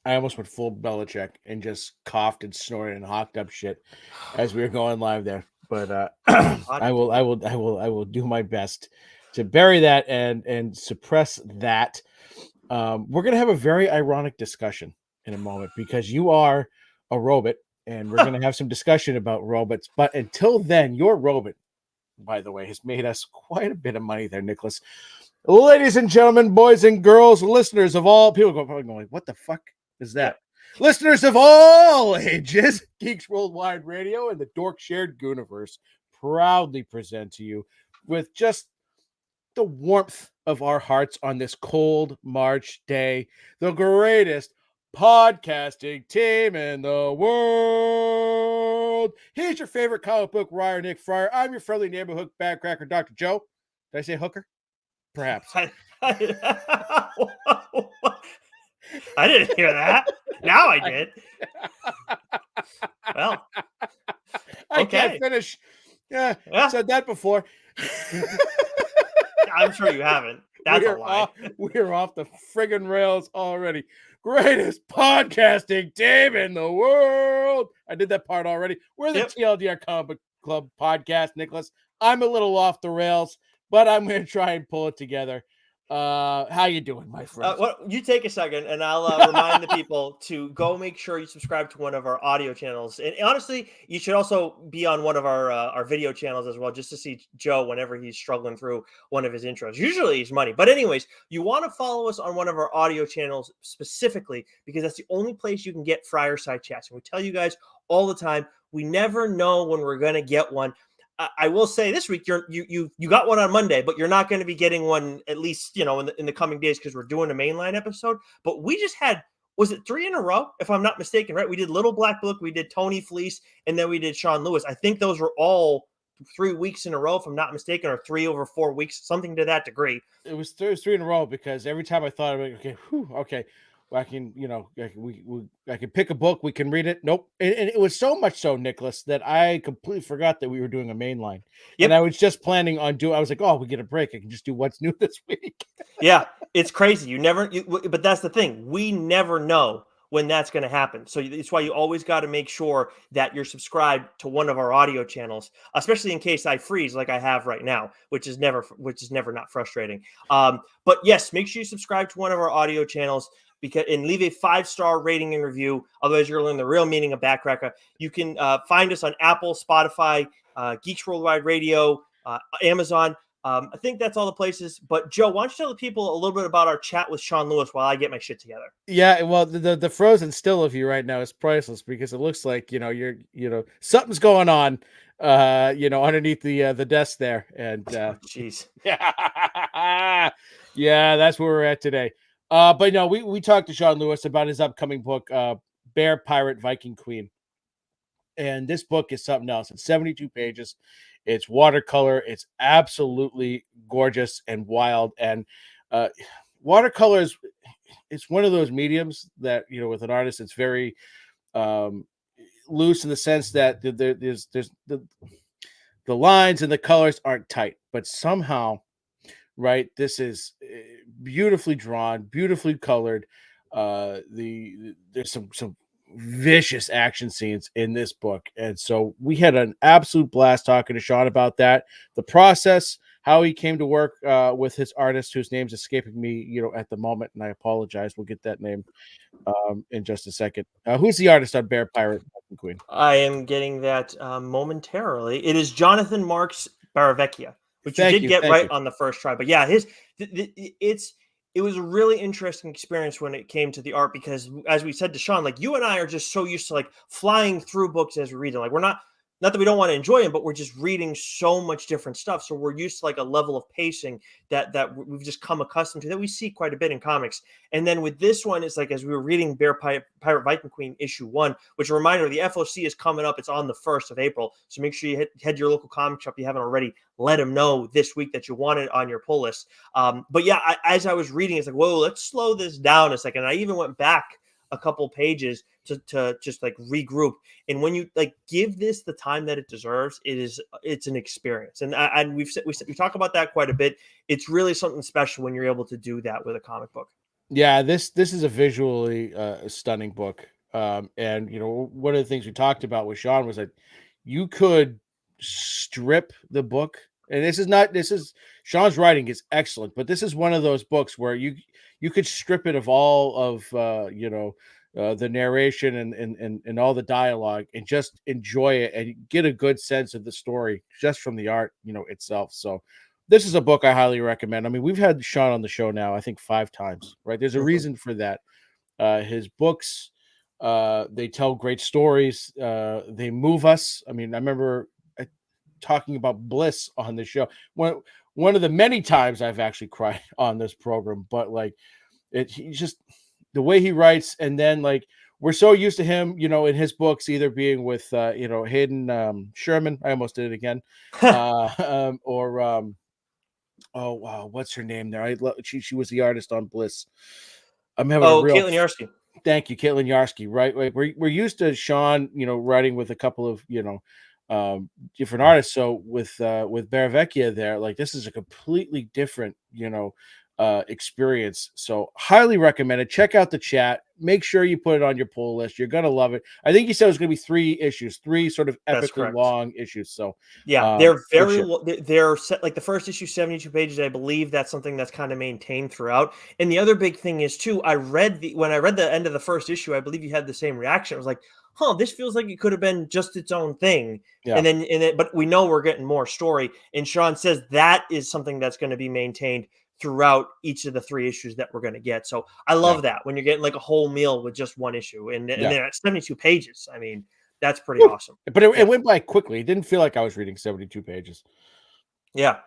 I almost went full Belichick and just coughed and snorted and hawked up shit as we were going live there. But I will do my best to bury that and suppress that. We're gonna have a very ironic discussion in a moment because you are a robot, and we're gonna have some discussion about robots. But until then, your robot, by the way, has made us quite a bit of money there, Nicholas. Ladies and gentlemen, boys and girls, listeners of all people probably going, what the fuck is that? Yep. Listeners of all ages, Geeks Worldwide Radio and the Dork Shared Gooniverse proudly present to you with just the warmth of our hearts on this cold March day, the greatest podcasting team in the world. Here's your favorite comic book writer, Nick Friar. I'm your friendly neighborhood backcracker, Dr. Joe. Did I say hooker? Perhaps. I didn't hear that. Now I did. Well, I can't finish. Yeah, said that before. I'm sure you haven't. That's a lie. We're off the friggin' rails already. Greatest podcasting team in the world. I did that part already. We're the TLDR Comic Club podcast, Nicholas. I'm a little off the rails, but I'm going to try and pull it together. How you doing, my friend? Well, you take a second, and I'll remind the people to go make sure you subscribe to one of our audio channels. And honestly, you should also be on one of our video channels as well, just to see Joe whenever he's struggling through one of his intros. Usually he's money. But anyways, you want to follow us on one of our audio channels specifically because that's the only place you can get Friar Side Chats. And we tell you guys all the time, we never know when we're going to get one. I will say this week you got one on Monday, but you're not going to be getting one at least in the coming days because we're doing a mainline episode. But we just had, was it 3 in a row if I'm not mistaken, right? We did Little Black Book, we did Tony Fleece, and then we did Sean Lewis. I think those were all 3 weeks in a row if I'm not mistaken, or 3 over 4 weeks, something to that degree. It was 3 in a row because every time I thought of it, okay. I can, I can pick a book. We can read it. Nope. And it was so much so, Nicholas, that I completely forgot that we were doing a main line. Yep. And I was just planning on I was like, oh, we get a break. I can just do what's new this week. Yeah, it's crazy. But that's the thing. We never know when that's going to happen. So it's why you always got to make sure that you're subscribed to one of our audio channels, especially in case I freeze like I have right now, which is never not frustrating. But yes, make sure you subscribe to one of our audio channels. And leave a 5-star rating and review. Otherwise, you're going to learn the real meaning of backcracker. You can find us on Apple, Spotify, Geeks Worldwide Radio, Amazon. I think that's all the places. But Joe, why don't you tell the people a little bit about our chat with Sean Lewis while I get my shit together? Yeah, well, the frozen still of you right now is priceless because it looks like you're something's going on, underneath the desk there, and jeez, yeah, that's where we're at today. But no, we talked to Sean Lewis about his upcoming book, Bear, Pirate, Viking Queen. And this book is something else. It's 72 pages. It's watercolor. It's absolutely gorgeous and wild. And watercolor it's one of those mediums that, with an artist, it's very loose in the sense that there's the lines and the colors aren't tight, but somehow, right, this is beautifully drawn, beautifully colored. There's some vicious action scenes in this book, and so we had an absolute blast talking to Sean about that, the process, how he came to work with his artist, whose name's escaping me, at the moment, and I apologize. We'll get that name in just a second. Who's the artist on Bear, Pirate, and Queen? I am getting that momentarily. It is Jonathan Marks Baravecchia. Which you did get right on the first try. But yeah, it was a really interesting experience when it came to the art because, as we said to Sean, like you and I are just so used to like flying through books as we read them. Like we're not that we don't want to enjoy them, but we're just reading so much different stuff. So we're used to like a level of pacing that we've just come accustomed to that we see quite a bit in comics. And then with this one, it's like as we were reading Bear, Pirate, Viking Queen issue 1, which a reminder, the FOC is coming up. It's on the 1st of April. So make sure you head to your local comic shop if you haven't already. Let them know this week that you want it on your pull list. But yeah, as I was reading, it's like, whoa, let's slow this down a second. I even went back a couple pages to just like regroup. And when you like give this the time that it deserves, it's an experience. And we talk about that quite a bit. It's really something special when you're able to do that with a comic book. Yeah, this is a visually stunning book. And one of the things we talked about with Sean was that you could strip the book, and this is Sean's writing is excellent, but this is one of those books where you could strip it of all of the narration and all the dialogue and just enjoy it and get a good sense of the story just from the art itself. So this is a book I highly recommend. I mean, we've had Sean on the show now, I think 5 times, right? There's a Mhm. reason for that. His books, they tell great stories. They move us. I mean, I remember talking about Bliss on the show. One of the many times I've actually cried on this program, but like he's just the way he writes, and then like we're so used to him, in his books either being with Hayden Sherman. I almost did it again. Or oh wow, what's her name there? She was the artist on Bliss. I'm having a Oh, real Caitlin Yarsky. thank you, Caitlin Yarsky. Right, like we're used to Sean, writing with a couple of different artists. So with Baravecchia there, like this is a completely different experience. So highly recommended. Check out the chat. Make sure you put it on your pull list. You're gonna love it. I think you said it was gonna be 3 issues, 3 sort of That's epically correct. long issues. So Yeah, they're good very shit. they're set like the first issue 72 pages. I believe that's something that's kind of maintained throughout. And the other big thing is too, when I read the end of the first issue, I believe you had the same reaction. It was like, "Huh, this feels like it could have been just its own thing." Yeah, But we know we're getting more story. And Sean says that is something that's going to be maintained throughout each of the 3 issues that we're going to get. So I yeah, love that when you're getting like a whole meal with just one issue, and yeah. then at 72 pages. I mean, that's pretty Woo. awesome. But it Yeah. went by quickly. It didn't feel like I was reading 72 pages. Yeah.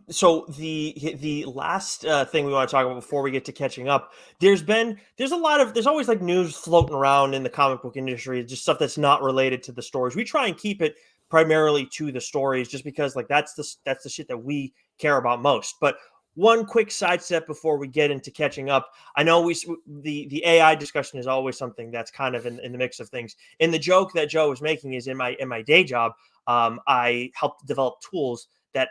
So the last thing we want to talk about before we get to catching up, there's always like news floating around in the comic book industry, just stuff that's not related to the stories. We try and keep it primarily to the stories, just because like that's the shit that we care about most. But one quick sidestep before we get into catching up, I know the AI discussion is always something that's kind of in the mix of things. And the joke that Joe was making is in my day job, I help develop tools that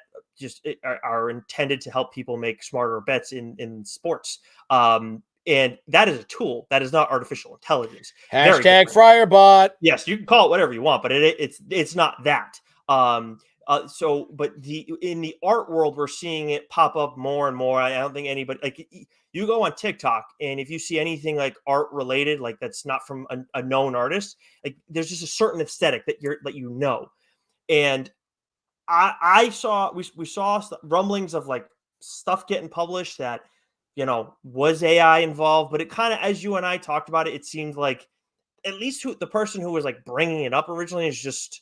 are intended to help people make smarter bets in sports. And that is a tool. That is not artificial intelligence. Very Hashtag different. Friar bot. Yes, you can call it whatever you want, but it's not that. But in the art world, we're seeing it pop up more and more. I don't think anybody like you go on TikTok, and if you see anything like art related, like that's not from a known artist, like there's just a certain aesthetic that. And I saw we saw rumblings of like stuff getting published that was AI involved, but it kind of, as you and I talked about it, it seemed like at least the person who was like bringing it up originally is just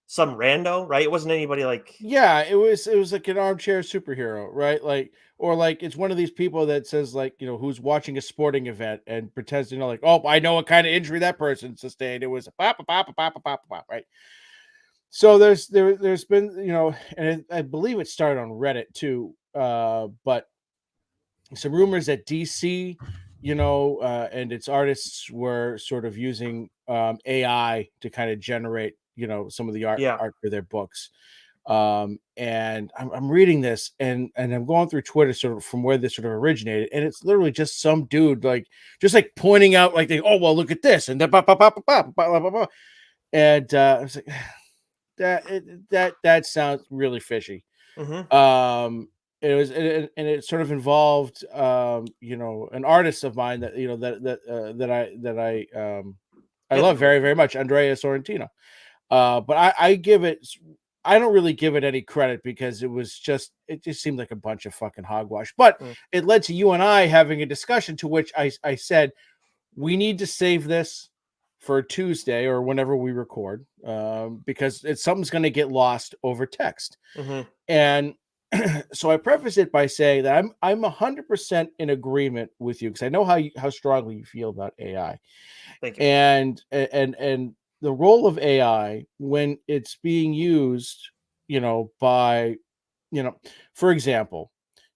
some rando, right? It wasn't anybody like. Yeah, it was like an armchair superhero, right? Like, or like it's one of these people that says like, who's watching a sporting event and pretends to know like, oh, I know what kind of injury that person sustained. It was a pop, pop, pop, pop, pop, pop, right? So there's been, and I believe it started on Reddit too. But some rumors that DC, and its artists were sort of using AI to kind of generate, some of the Yeah. art for their books. And I'm reading this and I'm going through Twitter sort of from where this sort of originated, and it's literally just some dude like just like pointing out like, oh well, look at this and blah, and I was like, that sounds really fishy. Hmm. It was and it sort of involved an artist of mine that I Yeah, the love movie. very very much, Andrea Sorrentino. But I don't really give it any credit because it just seemed like a bunch of fucking hogwash. But Mm. it led to you and I having a discussion to which I said we need to save this for Tuesday or whenever we record, because something's going to get lost over text. Hmm. And so I preface it by saying that I'm 100% in agreement with you because I know how strongly you feel about AI Thank you. and the role of AI when it's being used, by, you know, for example,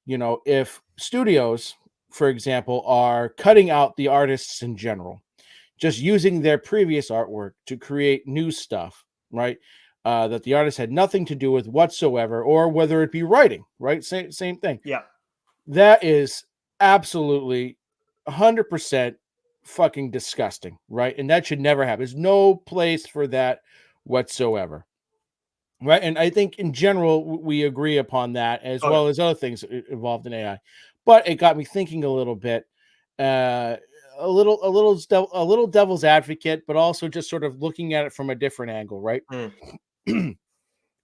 if studios, for example, are cutting out the artists in general, just using their previous artwork to create new stuff, right? That the artist had nothing to do with whatsoever, or whether it be writing, right? Same thing. Yeah. That is absolutely 100% fucking disgusting, right? And that should never happen. There's no place for that whatsoever. Right. And I think in general, we agree upon that, as Oh, yeah. well as other things involved in AI. But it got me thinking a little bit, uh, a little devil's advocate, but also just sort of looking at it from a different angle, right? Mm.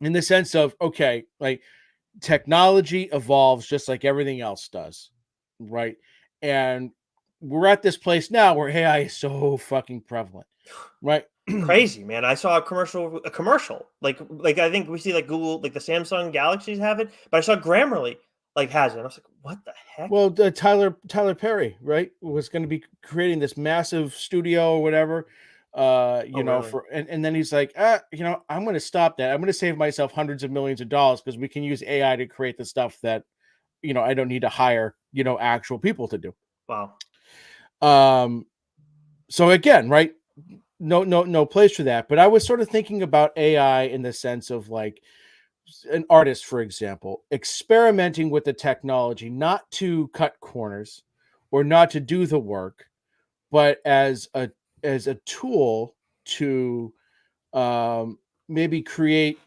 In the sense of, okay, like technology evolves just like everything else does, right? And we're at this place now where AI is so fucking prevalent, right? Crazy, man. I saw a commercial. Like I think we see like Google, like the Samsung Galaxies have it, but I saw Grammarly like has it. And I was like, what the heck? Well, Tyler Perry, right, was going to be creating this massive studio or whatever, Oh, really? and then he's like, I'm going to stop that. I'm going to save myself hundreds of millions of dollars because we can use AI to create the stuff that, I don't need to hire, actual people to do. Wow. So again, right, no place for that. But I was sort of thinking about AI in the sense of like an artist, for example, experimenting with the technology, not to cut corners or not to do the work, but as a tool to maybe create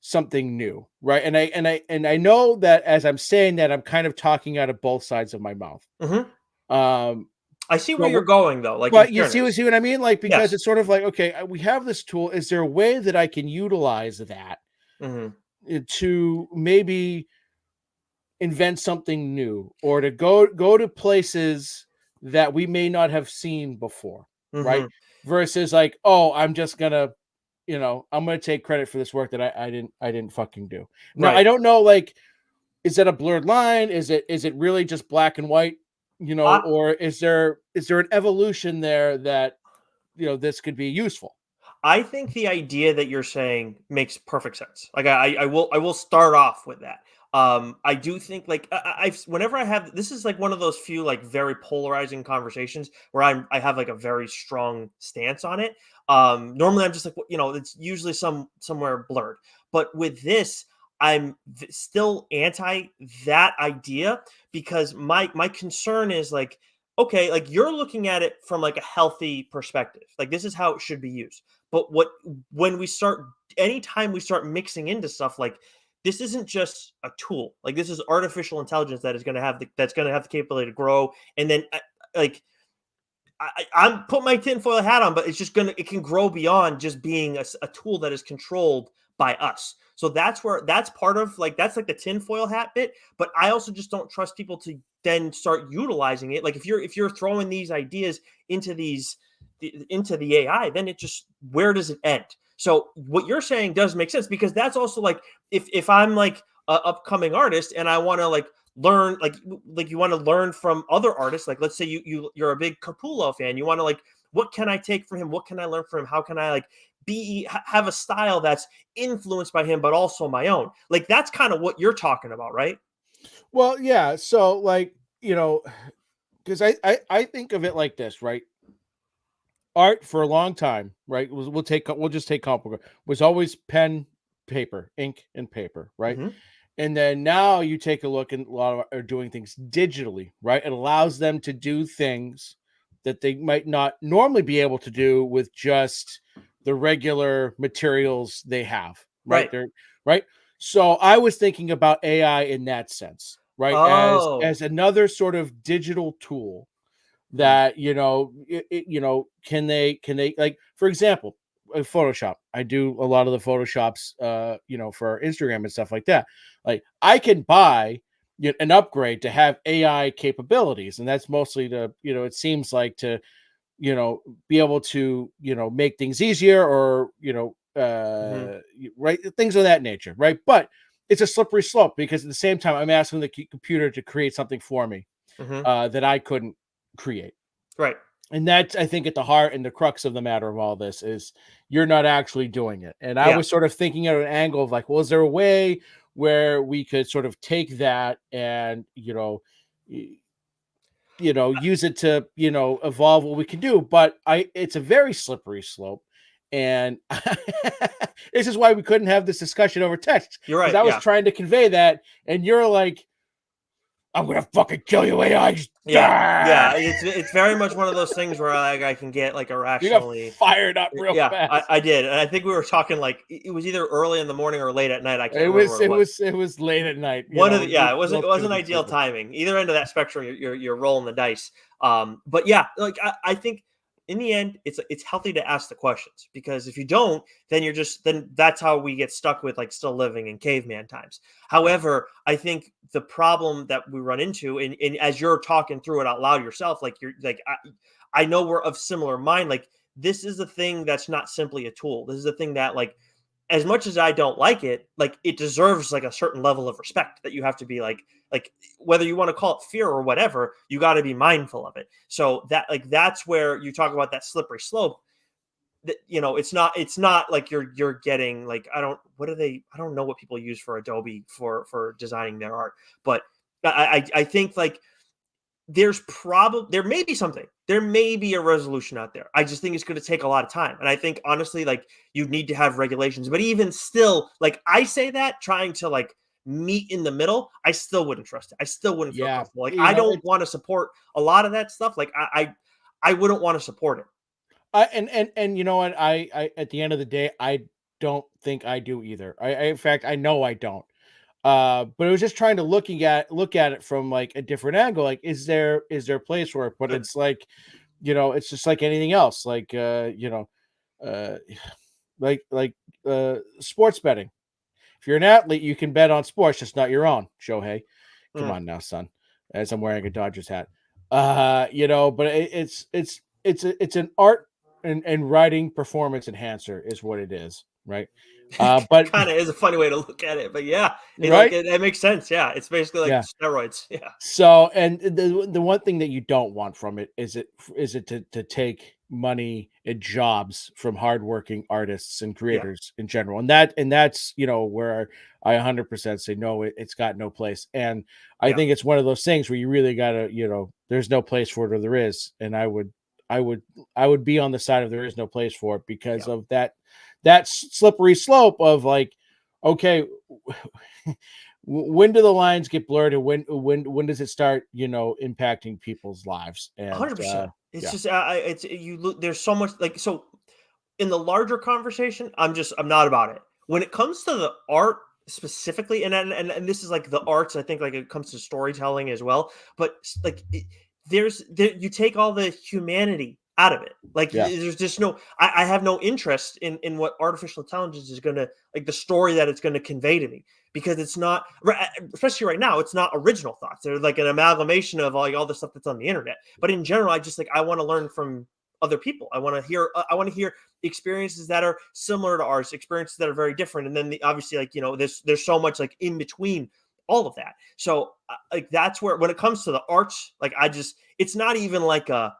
something new, right? And I know that as I'm saying that, I'm kind of talking out of both sides of my mouth. Hmm. Um, I see where but you're going, though. Like, in but you see, fairness, see what I mean? Like, because yes. it's sort of like, okay, we have this tool. Is there a way that I can utilize that Hmm. to maybe invent something new, or to go to places that we may not have seen before, right? Hmm. Versus like, oh, I'm gonna take credit for this work that I didn't fucking do. Now I Right. don't know, like, is that a blurred line? Is it really just black and white? Or is there an evolution there that this could be useful? I think the idea that you're saying makes perfect sense. Like I will start off with that. I do think like I've whenever I have this is like one of those few like very polarizing conversations where I have like a very strong stance on it. Normally I'm just like it's usually somewhere blurred, but with this I'm still anti that idea because my concern is like okay, like you're looking at it from like a healthy perspective. Like this is how it should be used, but when we start anytime we start mixing into stuff like this isn't just a tool. Like this is artificial intelligence that is going to have the capability to grow and then like I'm put my tinfoil hat on, but it can grow beyond just being a tool that is controlled by us. So that's part of like that's like the tinfoil hat bit. But I also just don't trust people to then start utilizing it. Like if you're throwing these ideas into the AI, then it just where does it end? So what you're saying does make sense because that's also like if I'm like a upcoming artist and I want to like learn like you want to learn from other artists, like let's say you're a big Capullo fan, you want to like what can I take from him, what can I learn from him, how can I like have a style that's influenced by him but also my own, like that's kind of what you're talking about, right? Well, yeah. So like, because I think of it like this, right? Art for a long time, right? We'll just take comic book, was always pen, paper, ink, and paper, right? Hmm. And then now you take a look, and a lot of are doing things digitally, right? It allows them to do things that they might not normally be able to do with just the regular materials they have, right? Right. They're right. So I was thinking about AI in that sense, right? As Oh. another sort of digital tool Hmm. that can they, like, for example, Photoshop. I do a lot of the photoshops for Instagram and stuff like that. Like, I can buy an upgrade to have AI capabilities, and that's mostly to it seems like to be able to make things easier, or Hmm. right, things of that nature, right? But it's a slippery slope because at the same time I'm asking the computer to create something for me Hmm. that I couldn't create. Right. And that's, I think, at the heart and the crux of the matter of all this is you're not actually doing it. And I Yeah. was sort of thinking at an angle of like, well, is there a way where we could sort of take that and, use it to, evolve what we can do? But it's a very slippery slope. And this is why we couldn't have this discussion over text, You're because right. I was Yeah. trying to convey that. And you're like, I'm gonna fucking kill you, AI. Yeah. It's very much one of those things where I can get like irrationally You got fired up real fast. I did, and I think we were talking like it was either early in the morning or late at night. I can't It remember was what it was late at night. One of the it wasn't ideal timing. Either end of that spectrum, you're rolling the dice. But yeah, like I think in the end, it's healthy to ask the questions, because if you don't, then that's how we get stuck with like still living in caveman times. However, I think the problem that we run into, and as you're talking through it out loud yourself, like you're like I know we're of similar mind. Like this is a thing that's not simply a tool. This is a thing that like, as much as I don't like it deserves like a certain level of respect that you have to be like whether you want to call it fear or whatever, you got to be mindful of it. So that's where you talk about that slippery slope. That, it's not like you're getting like, I don't know what people use for Adobe for designing their art, but I think like there may be a resolution out there. I just think it's going to take a lot of time. And I think honestly, like you need to have regulations, but even still, like I say that trying to like meet in the middle, I still wouldn't trust it. I still wouldn't feel comfortable. Like I don't want to support a lot of that stuff. Like I wouldn't want to support it. And you know what? I at the end of the day, I don't think I do either. In fact, I know I don't. But it was just trying to look at it from like a different angle. Like, is there a place for it? But it's like, it's just like anything else. Like, uh, sports betting. If you're an athlete, you can bet on sports, just not your own. Shohei, come on now, son. As I'm wearing a Dodgers hat. But it's an art and writing performance enhancer is what it is, right? But kind of is a funny way to look at it, but yeah, right? It makes sense. Yeah, it's basically like steroids. Yeah. So, and the one thing that you don't want from it is to take money and jobs from hardworking artists and creators in general, and that's where I 100% say no. It's got no place, and I think it's one of those things where you really gotta, there's no place for it, or there is, and I would be on the side of there is no place for it because of that slippery slope of like, okay, when do the lines get blurred, and when does it start, impacting people's lives? And 100%. It's just you look. There's so much like so in the larger conversation. I'm not about it. When it comes to the art specifically, and this is like the arts. I think like it comes to storytelling as well. But like you take all the humanity out of it. Like there's just no. I have no interest in what artificial intelligence is going to like the story that it's going to convey to me. Because it's not, especially right now, it's not original thoughts. They're like an amalgamation of all the stuff that's on the internet. But in general, I want to learn from other people. I want to hear experiences that are similar to ours, experiences that are very different. And then obviously, like, there's so much like in between all of that. So like that's where when it comes to the arts, like it's not even like a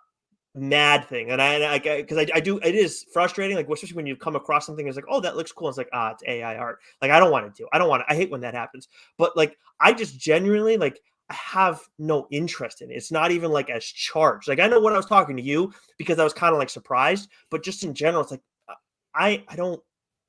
mad thing. And I do, it is frustrating, like especially when you come across something that's like, oh, that looks cool. It's like, it's AI art. Like I hate when that happens. But like I just genuinely like I have no interest in it. It's not even like as charged. Like I know when I was talking to you because I was kind of like surprised, but just in general, it's like I don't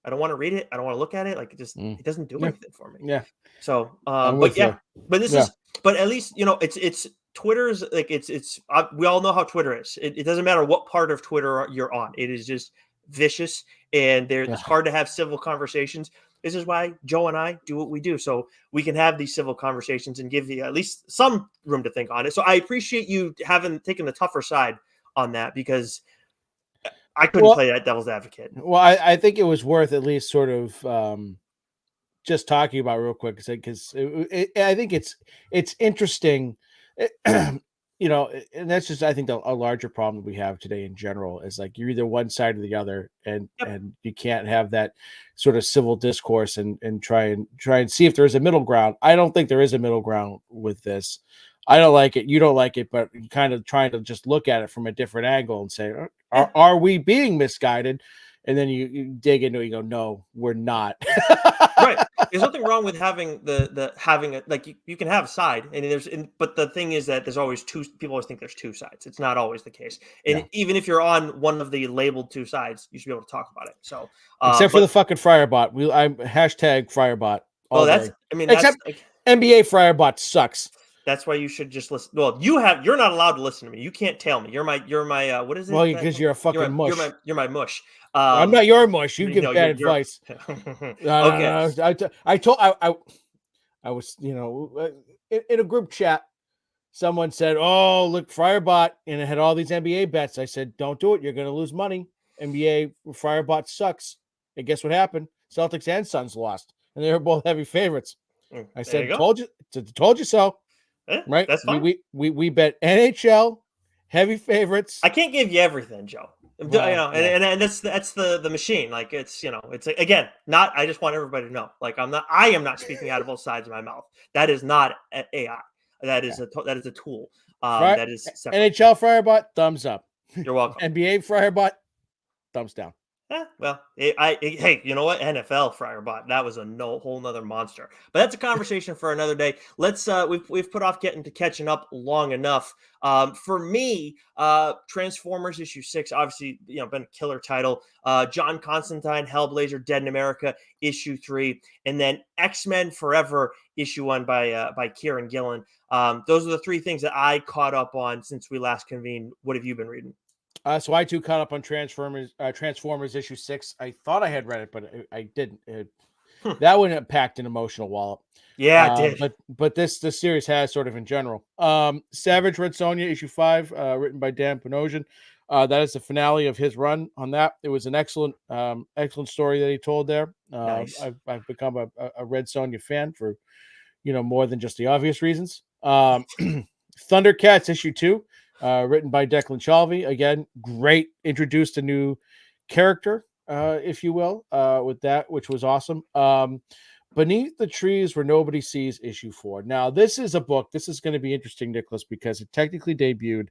want to read it. I don't want to look at it. Like it doesn't do anything for me. Yeah. So but at least it's Twitter's like it's we all know how Twitter is. It doesn't matter what part of Twitter you're on. It is just vicious, and it's hard to have civil conversations. This is why Joe and I do what we do, so we can have these civil conversations and give you at least some room to think on it. So I appreciate you having taken the tougher side on that, because I couldn't play that devil's advocate. Well, I think it was worth at least sort of just talking about real quick, because I think it's interesting. And that's just, I think, a larger problem we have today in general is like you're either one side or the other, and you can't have that sort of civil discourse and try and see if there's a middle ground. I don't think there is a middle ground with this. I don't like it. You don't like it, but kind of trying to just look at it from a different angle and say, are we being misguided? And then you dig into it, you go, no, we're not. Right. There's nothing wrong with having having a, like you can have a side, and but the thing is that there's always two. People always think there's two sides. It's not always the case. And even if you're on one of the labeled two sides, you should be able to talk about it. So except for the fucking Friar bot, I'm hashtag Friar bot. Except NBA Friar bot sucks. That's why you should just listen. Well, you're not allowed to listen to me. You can't tell me. You're my what is it? Well, because you're a fucking mush. You're my mush. I'm not your mush. You give bad you're advice. okay. No. I was, in a group chat. Someone said, "Oh, look, Friar bot," and it had all these NBA bets. I said, "Don't do it. You're going to lose money. NBA Friar bot sucks." And guess what happened? Celtics and Suns lost, and they were both heavy favorites. I said, "Told you so." Right? That's fine. We bet NHL heavy favorites. I can't give you everything, Joe. Well, and that's the machine. Like it's again, not. I just want everybody to know. Like I am not speaking out of both sides of my mouth. That is not AI. That is a tool. That is separate. NHL Friarbot, thumbs up. You're welcome. NBA Friarbot, thumbs down. Well, hey, you know what? NFL Friarbot, that was a whole nother monster. But that's a conversation for another day. Let's we've put off catching up long enough. For me, Transformers issue 6, obviously, been a killer title. John Constantine, Hellblazer, Dead in America, issue 3, and then X-Men Forever, issue 1 by Kieran Gillen. Those are the 3 things that I caught up on since we last convened. What have you been reading? So I too caught up on Transformers issue 6. I thought I had read it, but I didn't. That one packed an emotional wallop. Yeah, it did. But this series has sort of in general. Savage Red Sonja issue 5, written by Dan Panosian. That is the finale of his run on that. It was an excellent story that he told there. Nice. I've become a Red Sonja fan for more than just the obvious reasons. Thundercats issue 2. Written by Declan Shalvey. Again, great. Introduced a new character, if you will, with that, which was awesome. Beneath the Trees Where Nobody Sees, issue 4. Now, this is a book. This is going to be interesting, Nicholas, because it technically debuted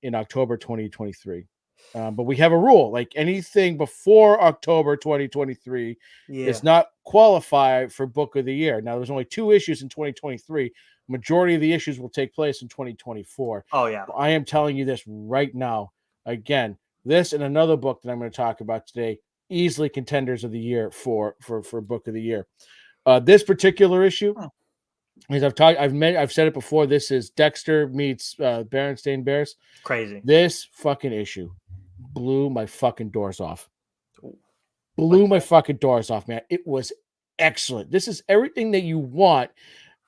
in October 2023. But we have a rule, like anything before October 2023 is not qualified for Book of the Year. Now, there's only 2 issues in 2023. Majority of the issues will take place in 2024. Oh, yeah. I am telling you this right now. Again, this and another book that I'm going to talk about today, easily contenders of the year for Book of the Year. This particular issue, as I've said it before, this is Dexter meets Berenstain Bears. Crazy. This fucking issue blew my fucking doors off. My fucking doors off, man. It was excellent. This is everything that you want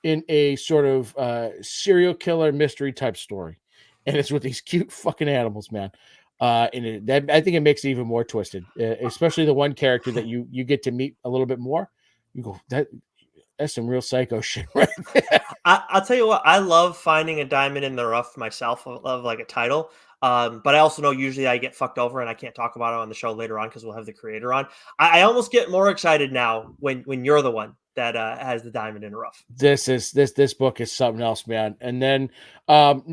in a sort of serial killer mystery type story, and it's with these cute fucking animals, man. I think it makes it even more twisted, especially the one character that you get to meet a little bit more. You go, that's some real psycho shit, right there. I'll tell you what, I love finding a diamond in the rough myself of like a title. But I also know usually I get fucked over and I can't talk about it on the show later on because we'll have the creator on. I almost get more excited now when you're the one that has the diamond in the rough. This book is something else, man. And then I've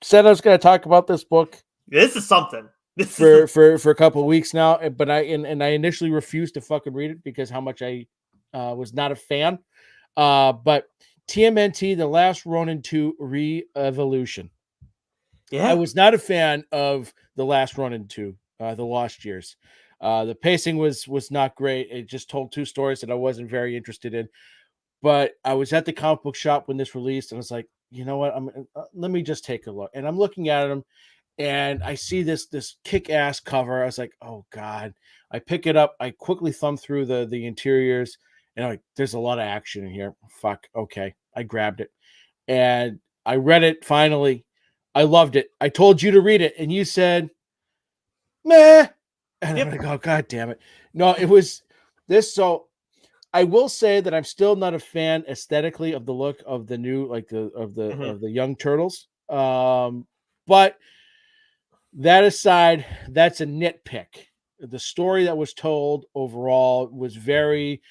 said I was going to talk about this book. This is something. For a couple of weeks now, but I initially refused to fucking read it because how much I was not a fan. But TMNT, The Last Ronin 2 Re-Evolution. Yeah, I was not a fan of The Last Ronin 2, The Lost Years. The pacing was not great. It just told 2 stories that I wasn't very interested in. But I was at the comic book shop when this released, and I was like, you know what? Let me just take a look. And I'm looking at them, and I see this kick-ass cover. I was like, oh God. I pick it up. I quickly thumb through the interiors, and I'm like, there's a lot of action in here. Fuck. Okay. I grabbed it, and I read it finally. I loved it. I told you to read it, and you said, meh. And I'm like, oh, God damn it. No, it was this. So I will say that I'm still not a fan aesthetically of the look of the new, like the young turtles. But that aside, that's a nitpick. The story that was told overall was very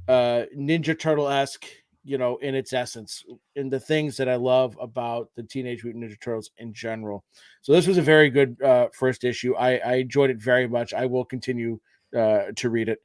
Ninja Turtle-esque, in its essence, in the things that I love about the Teenage Mutant Ninja Turtles in general. So this was a very good first issue. I enjoyed it very much. I will continue to read it.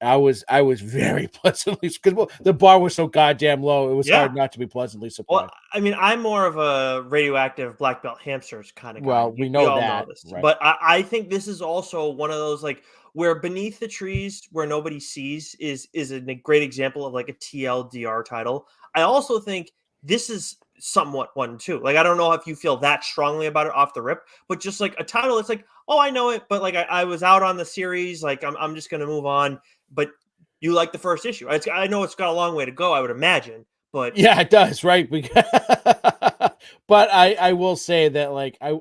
I was very pleasantly, because the bar was so goddamn low. It was hard not to be pleasantly surprised. Well, I mean, I'm more of a radioactive black belt hamsters kind of guy. Well, we We know all that, know this, right? but I think this is also one of those like where beneath the trees where nobody sees is a great example of like a TLDR title. I also think this is somewhat one too. Like I don't know if you feel that strongly about it off the rip, but just like a title, it's like, oh, I know it, but like I was out on the series, like I'm just gonna move on. But you like the first issue. I know it's got a long way to go, I would imagine, but Yeah, it does, right? But I will say that like I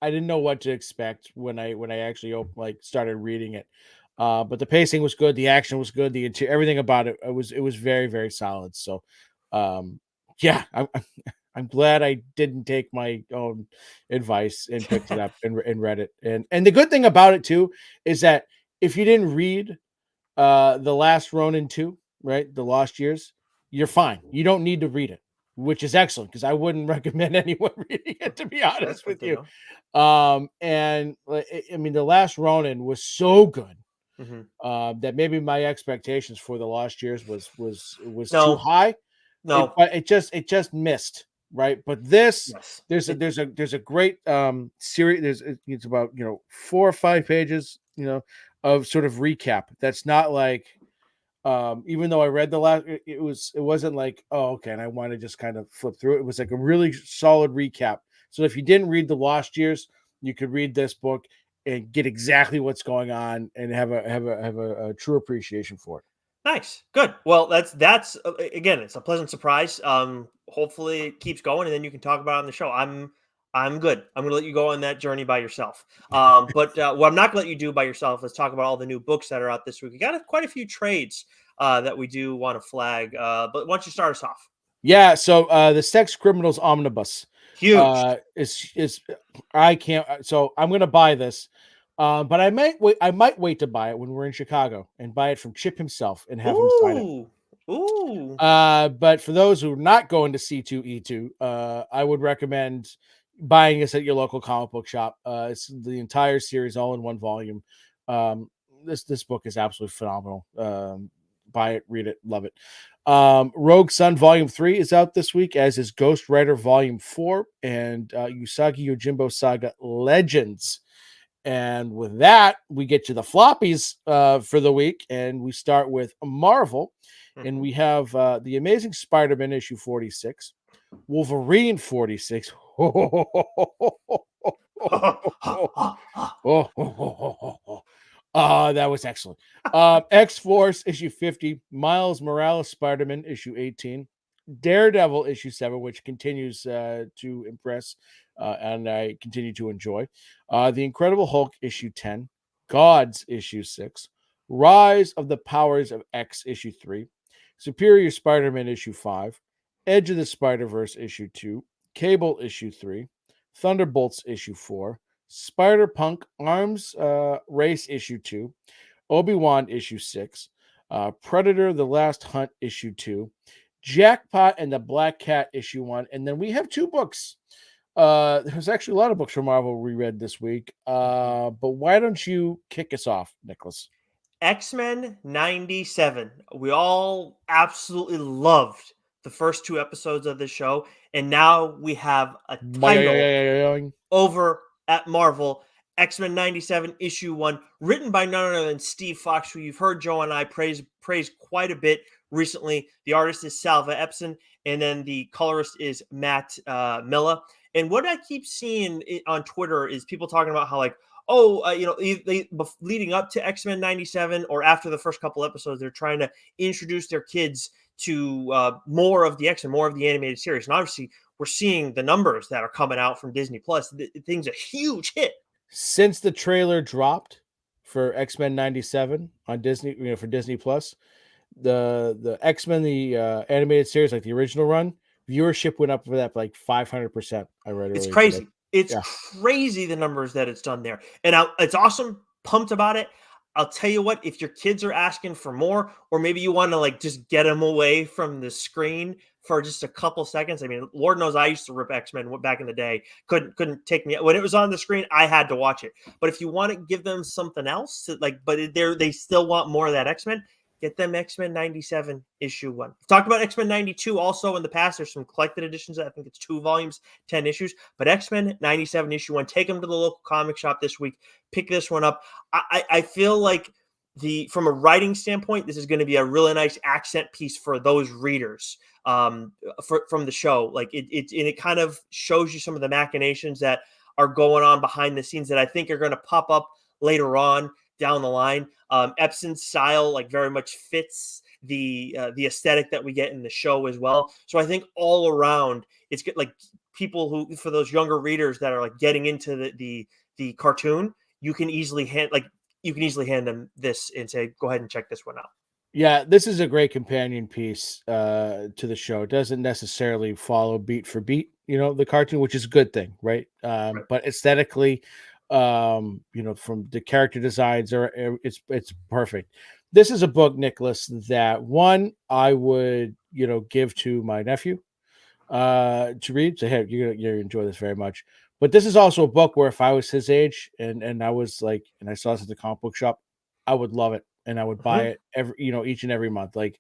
didn't know what to expect when I actually started reading it. But the pacing was good, the action was good, everything about it was very, very solid. So yeah, I'm glad I didn't take my own advice and picked it up and read it. And the good thing about it too is that if you didn't read The Last Ronin 2, right? The Lost Years, you're fine. You don't need to read it, which is excellent because I wouldn't recommend anyone reading it, to be that's honest good with to you. know. And I mean, The Last Ronin was so good Mhm. that maybe my expectations for The Lost Years was too No, high. no. But it just missed, right? But this Yes. there's a great series. It's about 4 or 5 pages, of sort of recap. That's not like even though I read the last, it wasn't like, oh, okay, and I want to just kind of flip through it. It was like a really solid recap. So if you didn't read The Lost Years, you could read this book and get exactly what's going on and have a true appreciation for it. Nice. Good. Well, that's again, it's a pleasant surprise. Hopefully it keeps going and then you can talk about it on the show. I'm good. I'm going to let you go on that journey by yourself. But what I'm not going to let you do by yourself is talk about all the new books that are out this week. We got quite a few trades that we do want to flag. But why don't you start us off? Yeah, so the Sex Criminals Omnibus Huge. is I can't, so I'm gonna buy this. But I might wait to buy it when we're in Chicago and buy it from Chip himself and have him sign it. Ooh. Ooh. But for those who are not going to C2E2, I would recommend buying this at your local comic book shop. It's the entire series all in one volume. This book is absolutely phenomenal. Buy it, read it, love it. Rogue Sun Volume 3 is out this week, as is Ghost Rider Volume 4 and Usagi Yojimbo Saga Legends. And with that, we get to the floppies for the week, and we start with Marvel, and Mhm. we have the Amazing Spider-Man issue 46, Wolverine 46. That was excellent. X-Force issue 50, Miles Morales Spider-Man issue 18, Daredevil issue 7, which continues to impress and I continue to enjoy. The Incredible Hulk issue 10, Gods issue 6, Rise of the Powers of X issue 3, Superior Spider-Man issue 5, Edge of the Spider-Verse issue 2, Cable issue 3, Thunderbolts issue 4, Spider-Punk Arms Race issue 2, Obi-Wan issue 6, Predator The Last Hunt issue 2, Jackpot and the Black Cat issue 1, and then we have 2 books. There's actually a lot of books from Marvel we read this week. But why don't you kick us off, Nicholas? X-Men 97. We all absolutely loved the first 2 episodes of the show, and now we have a title over at Marvel, X-Men 97 issue 1, written by none other than Steve Fox, who you've heard Joe and I praise quite a bit recently. The artist is Salva Epson, and then the colorist is Matt Milla. And what I keep seeing on Twitter is people talking about how like, oh, leading up to X-Men 97 or after the first couple episodes, they're trying to introduce their kids to more of the X-Men, more of the animated series. And obviously, we're seeing the numbers that are coming out from Disney Plus. The thing's a huge hit. Since the trailer dropped for X-Men 97 on Disney, for Disney Plus, the X-Men, the animated series, like the original run, viewership went up for that by like 500%. I read It's earlier today. crazy. It's Yeah. crazy the numbers that it's done there. And it's awesome. Pumped about it. I'll tell you what, if your kids are asking for more, or maybe you want to like just get them away from the screen for just a couple seconds. I mean, Lord knows I used to rip X-Men back in the day. Couldn't take me when it was on the screen. I had to watch it. But if you want to give them something else, they still want more of that X-Men. Get them X-Men 97 issue 1. We've talked about X-Men 92 also in the past. There's some collected editions. I think it's 2 volumes, 10 issues. But X-Men 97 issue 1, take them to the local comic shop this week. Pick this one up. I feel like from a writing standpoint, this is going to be a really nice accent piece for those readers from the show. Like it kind of shows you some of the machinations that are going on behind the scenes that I think are going to pop up later on down the line. Epson's style very much fits the aesthetic that we get in the show as well. So I think all around it's good. Like people who, for those younger readers that are getting into the cartoon, you can easily hand them this and say, go ahead and check this one out. Yeah, this is a great companion piece to the show. It doesn't necessarily follow beat for beat, the cartoon, which is a good thing, right? Right. But aesthetically, from the character designs, it's perfect. This is a book, Nicholas, that one I would give to my nephew to read. So hey, you're gonna enjoy this very much. But this is also a book where if I was his age and I was and I saw this at the comic book shop, I would love it and I would buy it each and every month. Like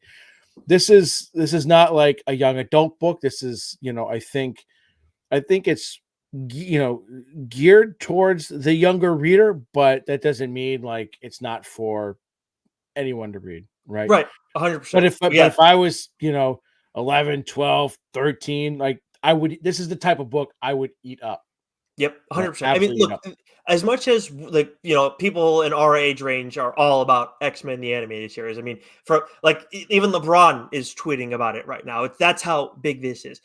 this is not like a young adult book. This is I think it's geared towards the younger reader, but that doesn't mean it's not for anyone to read, right? Right, 100%. But if I was 11, 12, 13, this is the type of book I would eat up. Yep, 100%. I mean, look, as much as people in our age range are all about X-Men the animated series. I mean, for even LeBron is tweeting about it right now. That's how big this is.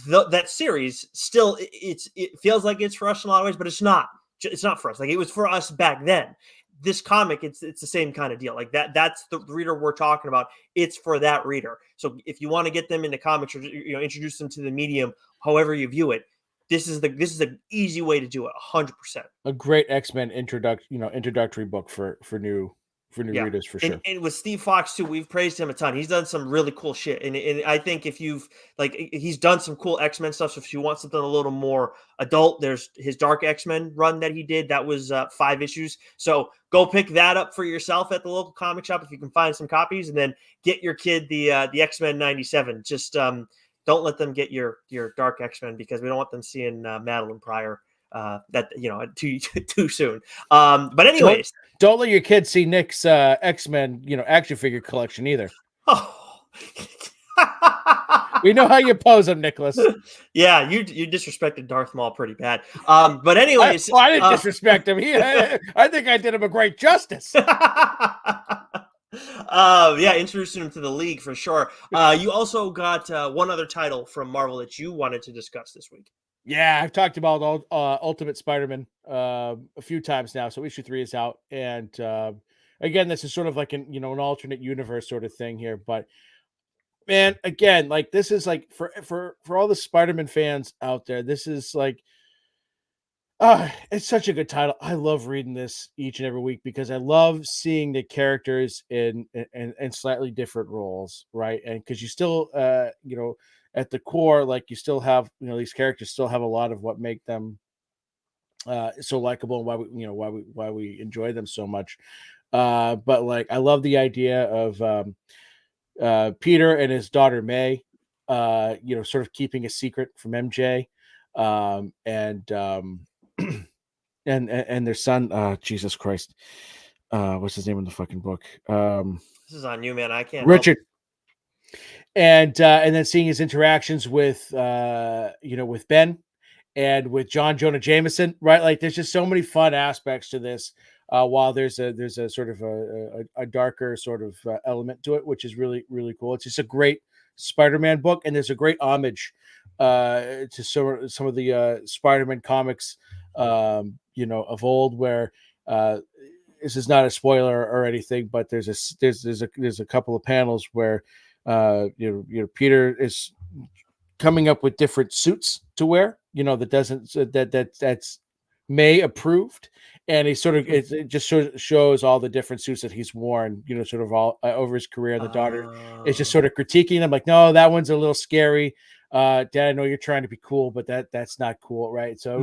That series still it feels like it's for us in a lot of ways, but it's not. It's not for us. It was for us back then. This comic, it's the same kind of deal. That's the reader we're talking about. It's for that reader. So if you want to get them into comics or introduce them to the medium, however you view it, this is an easy way to do it. 100%. A great X-Men introductory book for new readers for sure. And with Steve Fox too, we've praised him a ton. He's done some really cool shit, and I think if you've he's done some cool X-Men stuff. So if you want something a little more adult, there's his Dark X-Men run that he did. That was 5 issues. So go pick that up for yourself at the local comic shop if you can find some copies, and then get your kid the X-Men 97. Just don't let them get your Dark X-Men because we don't want them seeing Madeline Pryor too soon. But anyways, don't let your kids see Nick's X-Men action figure collection either. Oh. We know how you pose them, Nicholas. Yeah, you disrespected Darth Maul pretty bad. But anyways, I didn't disrespect him. I think I did him a great justice. Introducing him to the league for sure. You also got one other title from Marvel that you wanted to discuss this week. Yeah, I've talked about Ultimate Spider-Man a few times now. So issue 3 is out, and again, this is sort of an alternate universe sort of thing here. But man, again, this is for all the Spider-Man fans out there, this is it's such a good title. I love reading this each and every week because I love seeing the characters in slightly different roles, right? And because you still, at the core, you still have, these characters still have a lot of what make them so likable and why we enjoy them so much. But I love the idea of Peter and his daughter May, sort of keeping a secret from MJ, and their son, Jesus Christ, what's his name in the fucking book? This is on you, man. I can't. Richard. And then seeing his interactions with with Ben and with John Jonah Jameson, right? There's just so many fun aspects to this. While there's a sort of a darker sort of element to it, which is really, really cool. It's just a great Spider-Man book, and there's a great homage to some of the Spider-Man comics, of old, where this is not a spoiler or anything, but there's a couple of panels where Peter is coming up with different suits to wear, that's May approved, and he sort of it just sort of shows all the different suits that he's worn, sort of all over his career. And the daughter is just sort of critiquing him, like, no, that one's a little scary. Dad, I know you're trying to be cool, but that's not cool, right? So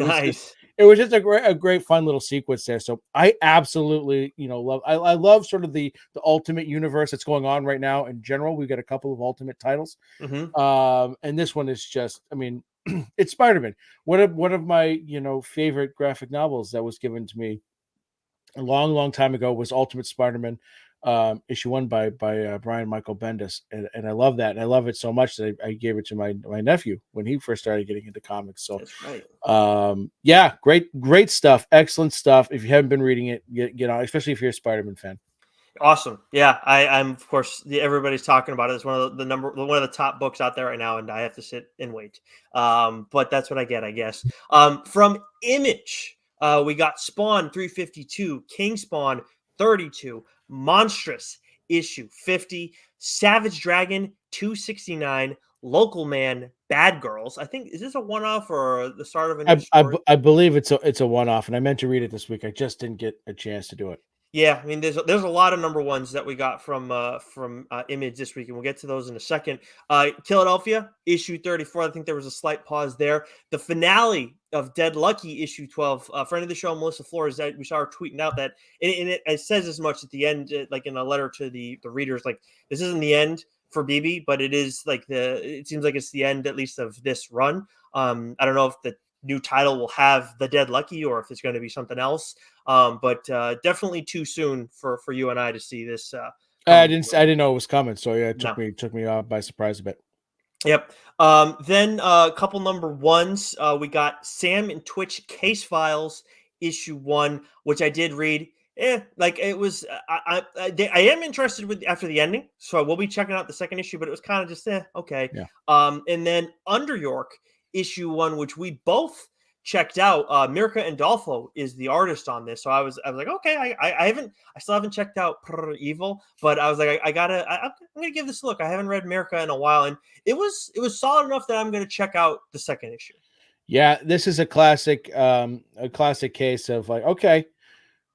it was just a great fun little sequence there. So I absolutely love I love sort of the Ultimate universe that's going on right now in general. We've got a couple of Ultimate titles, and this one is just, I mean, it's Spider-Man. One of my favorite graphic novels that was given to me a long time ago was Ultimate Spider-Man, issue 1 by Brian Michael Bendis, and I love that, and I love it so much that I gave it to my nephew when he first started getting into comics. So that's right. Yeah, great stuff, excellent stuff. If you haven't been reading it, get on, especially if you're a Spider-Man fan. Awesome. Yeah, I'm of course everybody's talking about it. It's one of the top books out there right now, and I have to sit and wait. But that's what I get, I guess. From Image, we got Spawn 352, King Spawn 32, Monstrous issue 50, Savage Dragon 269, Local Man, Bad Girls. I think, is this a one-off or the start of a new story? I believe it's a one-off, and I meant to read it this week. I just didn't get a chance to do it. Yeah, I mean, there's a lot of number ones that we got from Image this week, and we'll get to those in a second. Philadelphia, issue 34. I think there was a slight pause there. The finale of Dead Lucky, issue 12. Friend of the show, Melissa Flores, we saw her tweeting out that, and it says as much at the end, like in a letter to the readers, like, this isn't the end for BB, but it is like it seems like it's the end, at least, of this run. I don't know if the new title will have the Dead Lucky or if it's going to be something else. But definitely too soon for you and I to see this. I didn't know it was coming. So yeah, it took me by surprise a bit. Yep. Then a couple number ones. We got Sam and Twitch Case Files issue 1, which I did read. Like it was, I am interested with after the ending, so we'll be checking out the second issue, but it was kind of just okay. Yeah. And then Under York issue 1, which we both checked out. Mirka Andolfo is the artist on this, so I was like, okay, I still haven't checked out Evil, but I was like, I'm gonna give this a look. I haven't read Mirka in a while, and it was solid enough that I'm gonna check out the second issue. Yeah, this is a classic case of like, okay,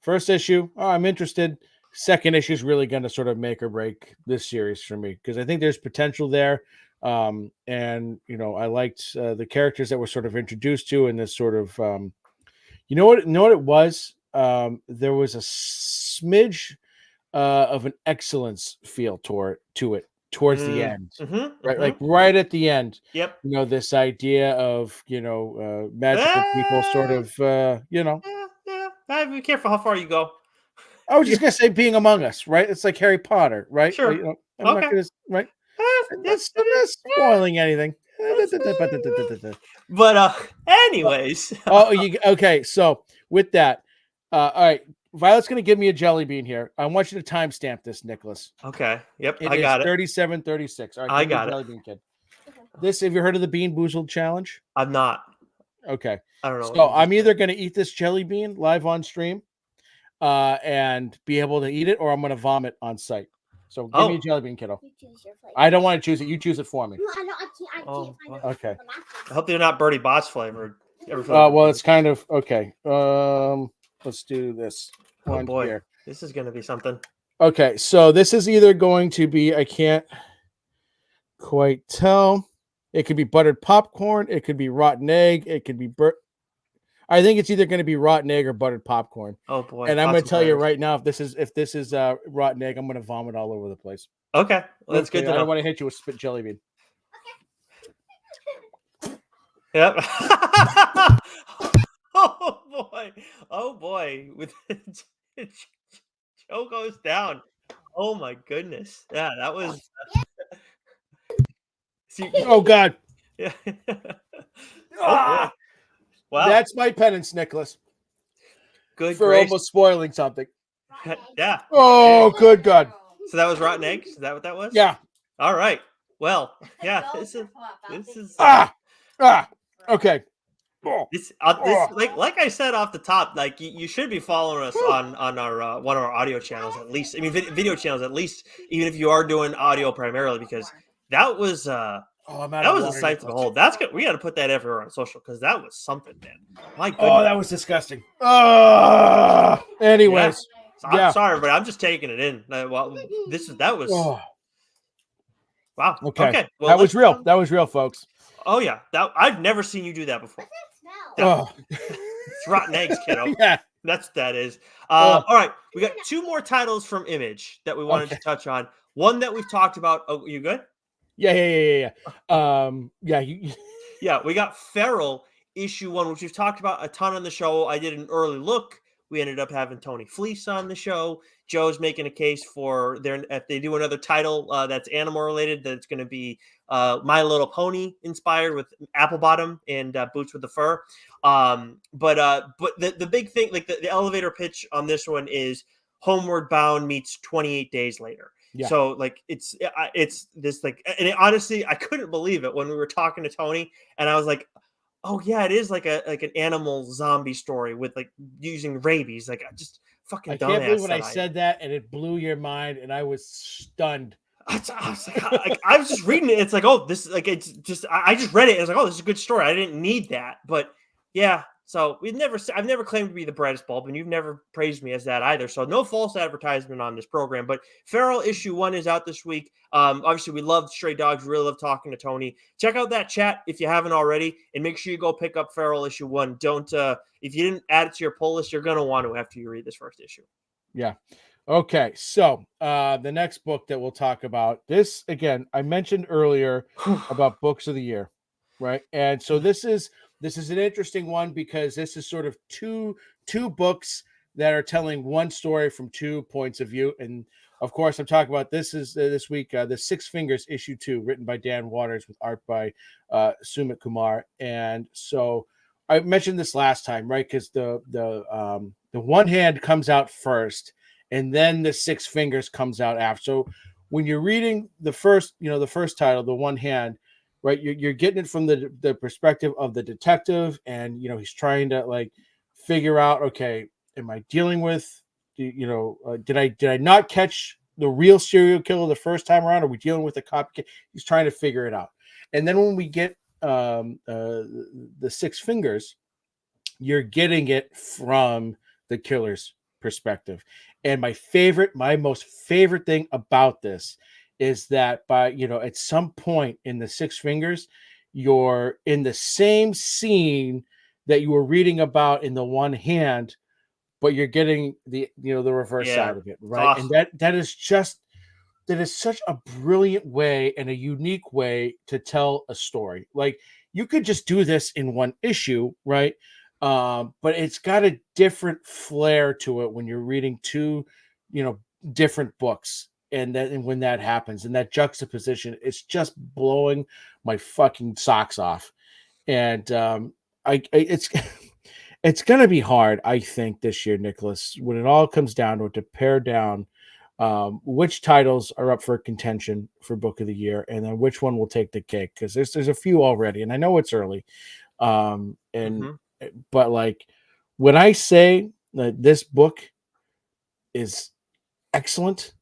first issue, I'm interested. Second issue is really going to sort of make or break this series for me, because I think there's potential there. And I liked the characters that were sort of introduced to, and this sort of you know what it was. There was a smidge of an excellence feel to it towards the end, right? Like right at the end. Yep. This idea of magical people sort of Be careful how far you go. I was just gonna say being among us, right? It's like Harry Potter, right? Sure. Like, I'm not gonna, right? I'm not spoiling anything. But anyways. Okay. So with that, all right. Violet's gonna give me a jelly bean here. I want you to timestamp this, Nicholas. Okay. Yep. I got it. 37:36. All right. I got it. Jelly bean kid. Have you heard of the Bean Boozled challenge? I'm not. Okay. I don't know. So I'm either gonna eat this jelly bean live on stream, and be able to eat it, or I'm gonna vomit on site. So give me a jelly bean, kiddo. I don't want to choose it. You choose it for me. No, I can't. Okay. I hope they're not Bertie Bott's flavored. Well, it's kind of okay. Let's do this. Oh boy, here. This is going to be something. Okay, so this is either going to be, I can't quite tell. It could be buttered popcorn. It could be rotten egg. It could be I think it's either going to be rotten egg or buttered popcorn. Oh boy! And I'm going to tell you right now, if this is rotten egg, I'm going to vomit all over the place. Okay, well, that's good to know. I don't want to hit you with spit jelly bean. Yep. Oh boy! With Joe goes down. Oh my goodness! Yeah, that was. Oh God! Yeah. Oh, wow, that's my penance, Nicholas. Good for grace. Almost spoiling something. Yeah. Oh, good God! So that was rotten eggs. Is that what that was? Yeah. All right. Well, yeah. This is. Okay. This like I said off the top, like you should be following us on our one of our audio channels at least. I mean, video channels at least, even if you are doing audio primarily, because that was Oh, I'm out That of was a water, sight to Nicholas. behold. That's good. We got to put that everywhere on social because that was something, man. My goodness. Oh, that was disgusting. Anyways, I'm sorry, but I'm just taking it in. That was. Oh. Wow. Okay. Well, that was real. That was real, folks. Oh yeah. I've never seen you do that before. It's rotten eggs, kiddo. Yeah. That's what that is. All right. We got 2 more titles from Image that we wanted to touch on. One that we've talked about. Oh, you good? Yeah. Yeah, we got Feral issue 1, which we've talked about a ton on the show. I did an early look. We ended up having Tony Fleece on the show. Joe's making a case for if they do another title that's animal related, that it's going to be My Little Pony inspired with apple bottom and boots with the fur. But the big thing, like the elevator pitch on this one is Homeward Bound meets 28 Days Later. Yeah. So like it's this like, and honestly, I couldn't believe it when we were talking to Tony, and I was like, oh yeah, it is like an animal zombie story with like using rabies. Like, I just fucking. I can't believe when I said that and it blew your mind, and I was stunned. I was like, I was just reading it. It's like, oh, this is like, it's just, I just read it. And it's like, oh, this is a good story. I didn't need that, but yeah. So I've never claimed to be the brightest bulb, and you've never praised me as that either. So no false advertisement on this program. But Feral issue 1 is out this week. Obviously, we love Stray Dogs. We really love talking to Tony. Check out that chat if you haven't already, and make sure you go pick up Feral issue 1. Don't if you didn't add it to your pull list, you're gonna want to after you read this first issue. Yeah. Okay. So the next book that we'll talk about, this again, I mentioned earlier about books of the year, right? And so this is an interesting one because this is sort of two books that are telling one story from 2 points of view. And of course, I'm talking about this week, the Six Fingers issue 2, written by Dan Waters with art by Sumit Kumar. And so I mentioned this last time, right? Because the One Hand comes out first, and then the Six Fingers comes out after. So when you're reading the first title, the One Hand, right, you're getting it from the perspective of the detective, and he's trying to like figure out, okay, am I dealing with did I not catch the real serial killer the first time around? Are we dealing with a copycat? He's trying to figure it out. And then when we get the Six Fingers, you're getting it from the killer's perspective. And my most favorite thing about this is that at some point in the Six Fingers, you're in the same scene that you were reading about in the One Hand, but you're getting the reverse side of it, right? Awesome. And that is such a brilliant way and a unique way to tell a story. Like, you could just do this in one issue, right? But it's got a different flair to it when you're reading 2, different books. And when that happens, and that juxtaposition, it's just blowing my fucking socks off. And it's going to be hard, I think, this year, Nicholas, when it all comes down to it, to pare down which titles are up for contention for Book of the Year, and then which one will take the cake, because there's a few already, and I know it's early. But like, when I say that this book is excellent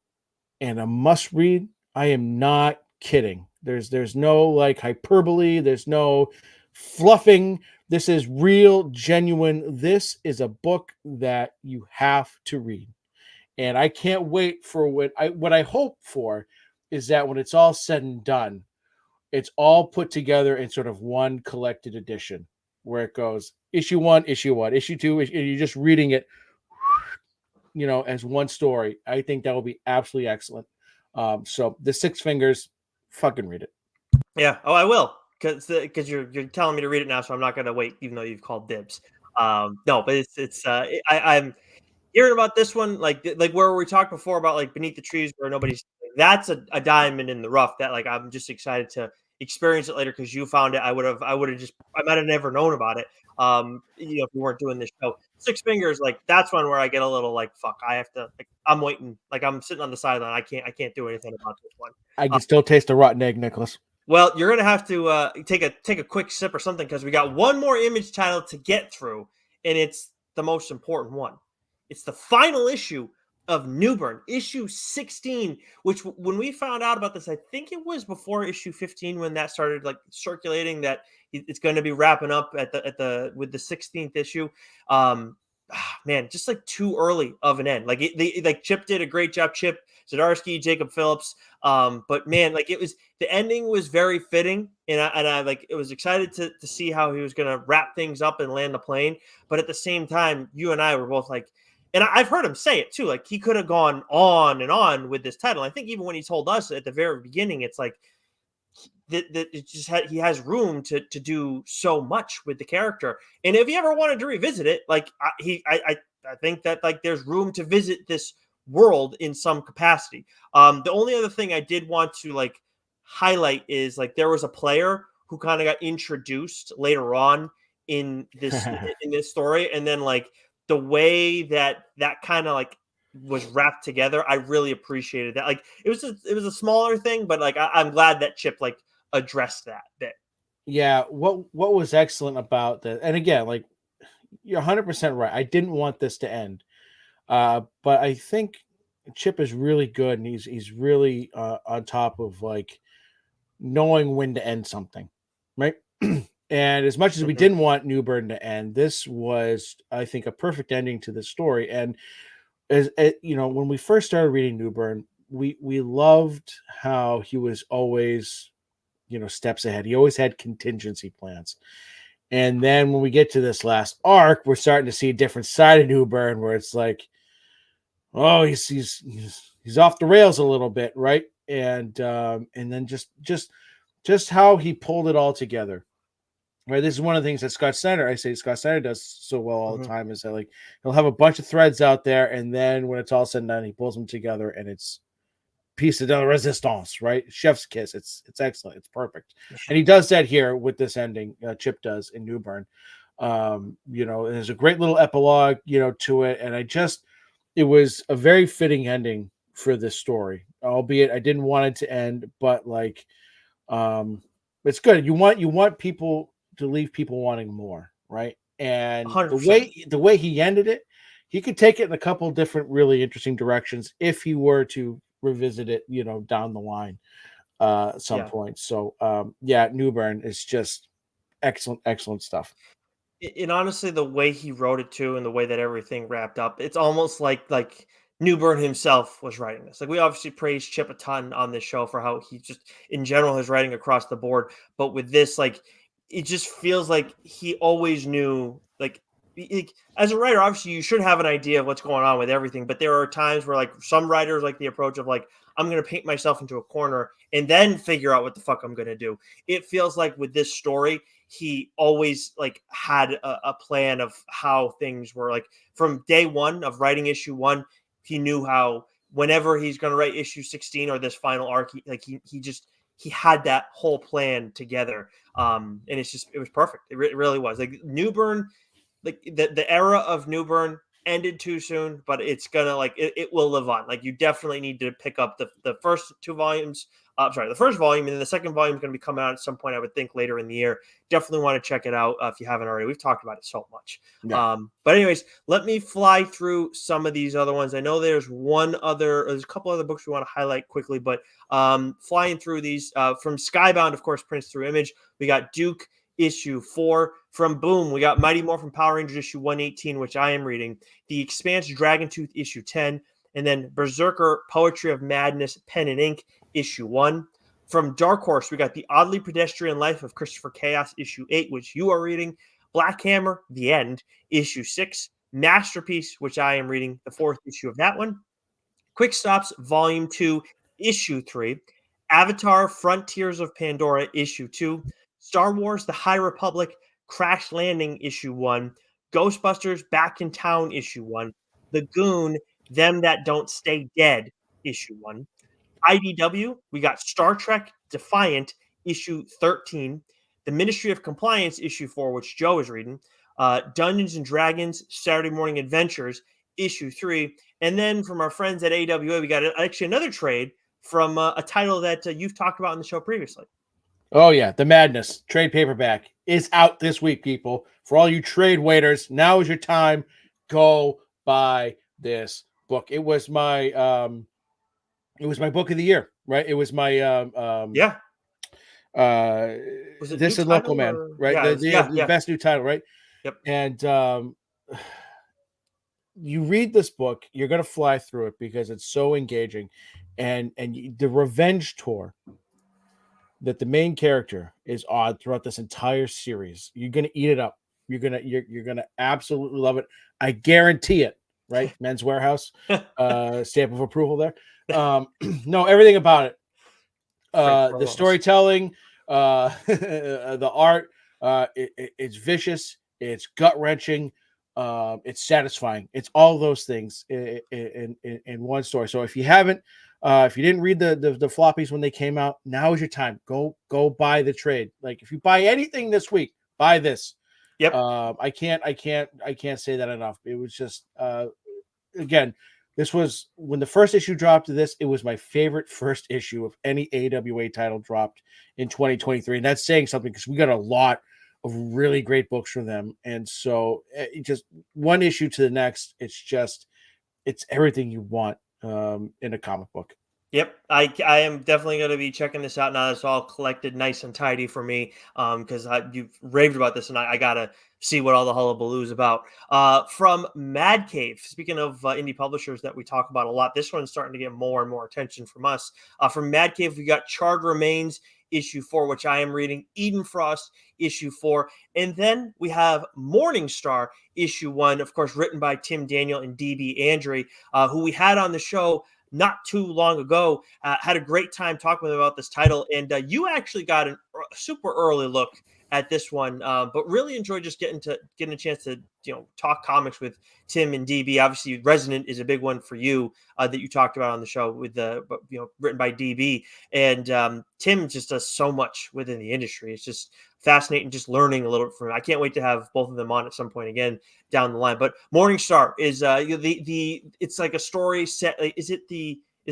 and a must read, I am not kidding. There's no like hyperbole, there's no fluffing. This is real, genuine. This is a book that you have to read. And I can't wait for what I hope for is that when it's all said and done, it's all put together in sort of one collected edition, where it goes issue 1, issue 2, and you're just reading it, as one story. I think that will be absolutely excellent. So the Six Fingers, fucking read it. Yeah. Oh, I will, because you're telling me to read it now, so I'm not going to wait, even though you've called dibs. No, but I'm hearing about this one, like where we talked before about like Beneath the Trees, where nobody's. That's a diamond in the rough that like I'm just excited to experience it later, because you found it. I might have never known about it. If we weren't doing this show. Six Fingers, like that's one where I get a little like, fuck, I have to, like, I'm waiting, like I'm sitting on the sideline. I can't do anything about this one. I can still taste the rotten egg, Nicholas. Well, you're gonna have to take a quick sip or something, because we got one more Image title to get through, and it's the most important one. It's the final issue of Newburn, issue 16, which when we found out about this, I think it was before issue 15 when that started like circulating that it's going to be wrapping up at the with the 16th issue. Man, just like too early of an end. Like like Chip did a great job. Chip Zdarsky, Jacob Phillips. But man, like the ending was very fitting, and I like it was excited to see how he was going to wrap things up and land the plane. But at the same time, you and I were both like, and I've heard him say it too. Like he could have gone on and on with this title. I think even when he told us at the very beginning, it's like that it just he has room to do so much with the character. And if he ever wanted to revisit it, like I think that like there's room to visit this world in some capacity. The only other thing I did want to like highlight is like there was a player who kind of got introduced later on in this in this story, and then like the way that kind of like was wrapped together, I really appreciated that. Like it was a smaller thing, but like I'm glad that Chip like addressed that bit. Yeah, what was excellent about that, and again, like you're 100% right. I didn't want this to end, but I think Chip is really good, and he's really on top of like knowing when to end something, right? And as much as we Mhm. didn't want Newburn to end, this was, I think, a perfect ending to the story. And as you know, when we first started reading Newburn, we loved how he was always, you know, steps ahead. He always had contingency plans. And then when we get to this last arc, we're starting to see a different side of Newburn, where it's like, oh, he's off the rails a little bit, right? And then just how he pulled it all together. Right, this is one of the things that Scott Snyder does so well all the Mhm. time, is that like he'll have a bunch of threads out there, and then when it's all said and done, he pulls them together, and it's piece de resistance, right? Chef's kiss. It's excellent. It's perfect, and he does that here with this ending. Chip does in Newburn. You know, there's a great little epilogue, you know, to it, and it was a very fitting ending for this story. Albeit I didn't want it to end, but like, it's good. You want people to leave people wanting more, right? And 100%. the way he ended it, he could take it in a couple different really interesting directions if he were to revisit it, you know, down the line at some Yeah. point. So yeah, Newburn is just excellent stuff. And honestly, the way he wrote it too, and the way that everything wrapped up, it's almost like Newburn himself was writing this. Like we obviously praise Chip a ton on this show for how he just in general his writing across the board, but with this, like it just feels like he always knew. Like as a writer, obviously you should have an idea of what's going on with everything, but there are times where like some writers like the approach of like I'm going to paint myself into a corner and then figure out what the fuck I'm going to do. It feels like with this story he always like had a plan of how things were. Like from day one of writing issue one, he knew how whenever he's going to write issue 16 or this final arc, he had that whole plan together. And it was perfect. It really was. Like Newburn, like the era of Newburn ended too soon, but it's gonna like it will live on. Like you definitely need to pick up the first two volumes. Sorry, the first volume, and then the second volume is going to be coming out at some point. I would think later in the year. Definitely want to check it out if you haven't already. We've talked about it so much. Yeah. But anyways, let me fly through some of these other ones. I know there's there's a couple other books we want to highlight quickly, but flying through these from Skybound, of course, prints through Image. We got Duke issue 4 from Boom. We got Mighty Morphin Power Rangers issue 118, which I am reading. The Expanse Dragon Tooth issue 10, and then Berserker Poetry of Madness Pen and Ink issue 1. From Dark Horse, we got The Oddly Pedestrian Life of Christopher Chaos issue 8, which you are reading. Black Hammer, The End issue 6. Masterpiece, which I am reading the 4th issue of that one. Quick Stops volume 2 issue 3. Avatar Frontiers of Pandora issue 2. Star Wars The High Republic Crash Landing issue 1. Ghostbusters Back in Town issue 1. The Goon Them That Don't Stay Dead issue 1. IDW, we got Star Trek Defiant issue 13. The Ministry of Compliance issue 4, which Joe is reading. Dungeons and Dragons Saturday Morning Adventures issue 3. And then from our friends at AWA, we got actually another trade from a title that you've talked about on the show previously. Oh yeah, The Madness trade paperback is out this week, people. For all you trade waiters, now is your time. Go buy this book. It was my book of the year, right? It was my Yeah. uh Was it new This and Local title Man, or right? yeah, The best new title, right? Yep. And you read this book, you're gonna fly through it because it's so engaging, and the revenge tour that the main character is on throughout this entire series. You're gonna eat it up. You're gonna absolutely love it. I guarantee it. Right, Men's Warehouse, stamp of approval there. No, everything about it. The storytelling, the art, it's vicious, it's gut wrenching, it's satisfying. It's all those things in one story. So if you didn't read the floppies when they came out, now is your time. Go buy the trade. Like if you buy anything this week, buy this. Yep. I can't say that enough. It was just again, this was when the first issue dropped. It was my favorite first issue of any AWA title dropped in 2023, and that's saying something because we got a lot of really great books from them. And so, just one issue to the next, it's everything you want in a comic book. Yep, I am definitely going to be checking this out now. It's all collected nice and tidy for me. Because you've raved about this, and I gotta see what all the hullabaloo is about. From Mad Cave. Speaking of indie publishers that we talk about a lot, this one's starting to get more and more attention from us. From Mad Cave, we got Charred Remains issue 4, which I am reading. Eden Frost issue 4, and then we have Morning Star issue 1, of course, written by Tim Daniel and DB Andre, who we had on the show not too long ago. Had a great time talking with him about this title, and you actually got a super early look at this one, but really enjoyed just getting a chance to talk comics with Tim and DB. Obviously, Resonant is a big one for you that you talked about on the show with written by DB, and Tim just does so much within the industry. It's just fascinating, just learning a little bit from him. I can't wait to have both of them on at some point again down the line. But Morning Star is it's like a story set. Is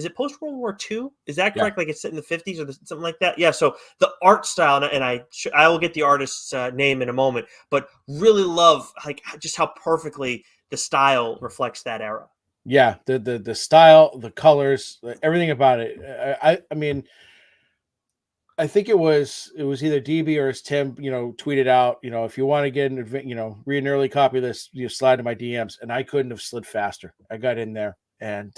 it post World War II? Is that correct? Yeah. Like it's set in the 50s or something like that? Yeah. So the art style, and I will get the artist's name in a moment, but really love like just how perfectly the style reflects that era. Yeah, the style, the colors, everything about it. I mean, I think it was either DB or Tim, tweeted out, if you want to get read an early copy of this, slide to my DMs, and I couldn't have slid faster. I got in there and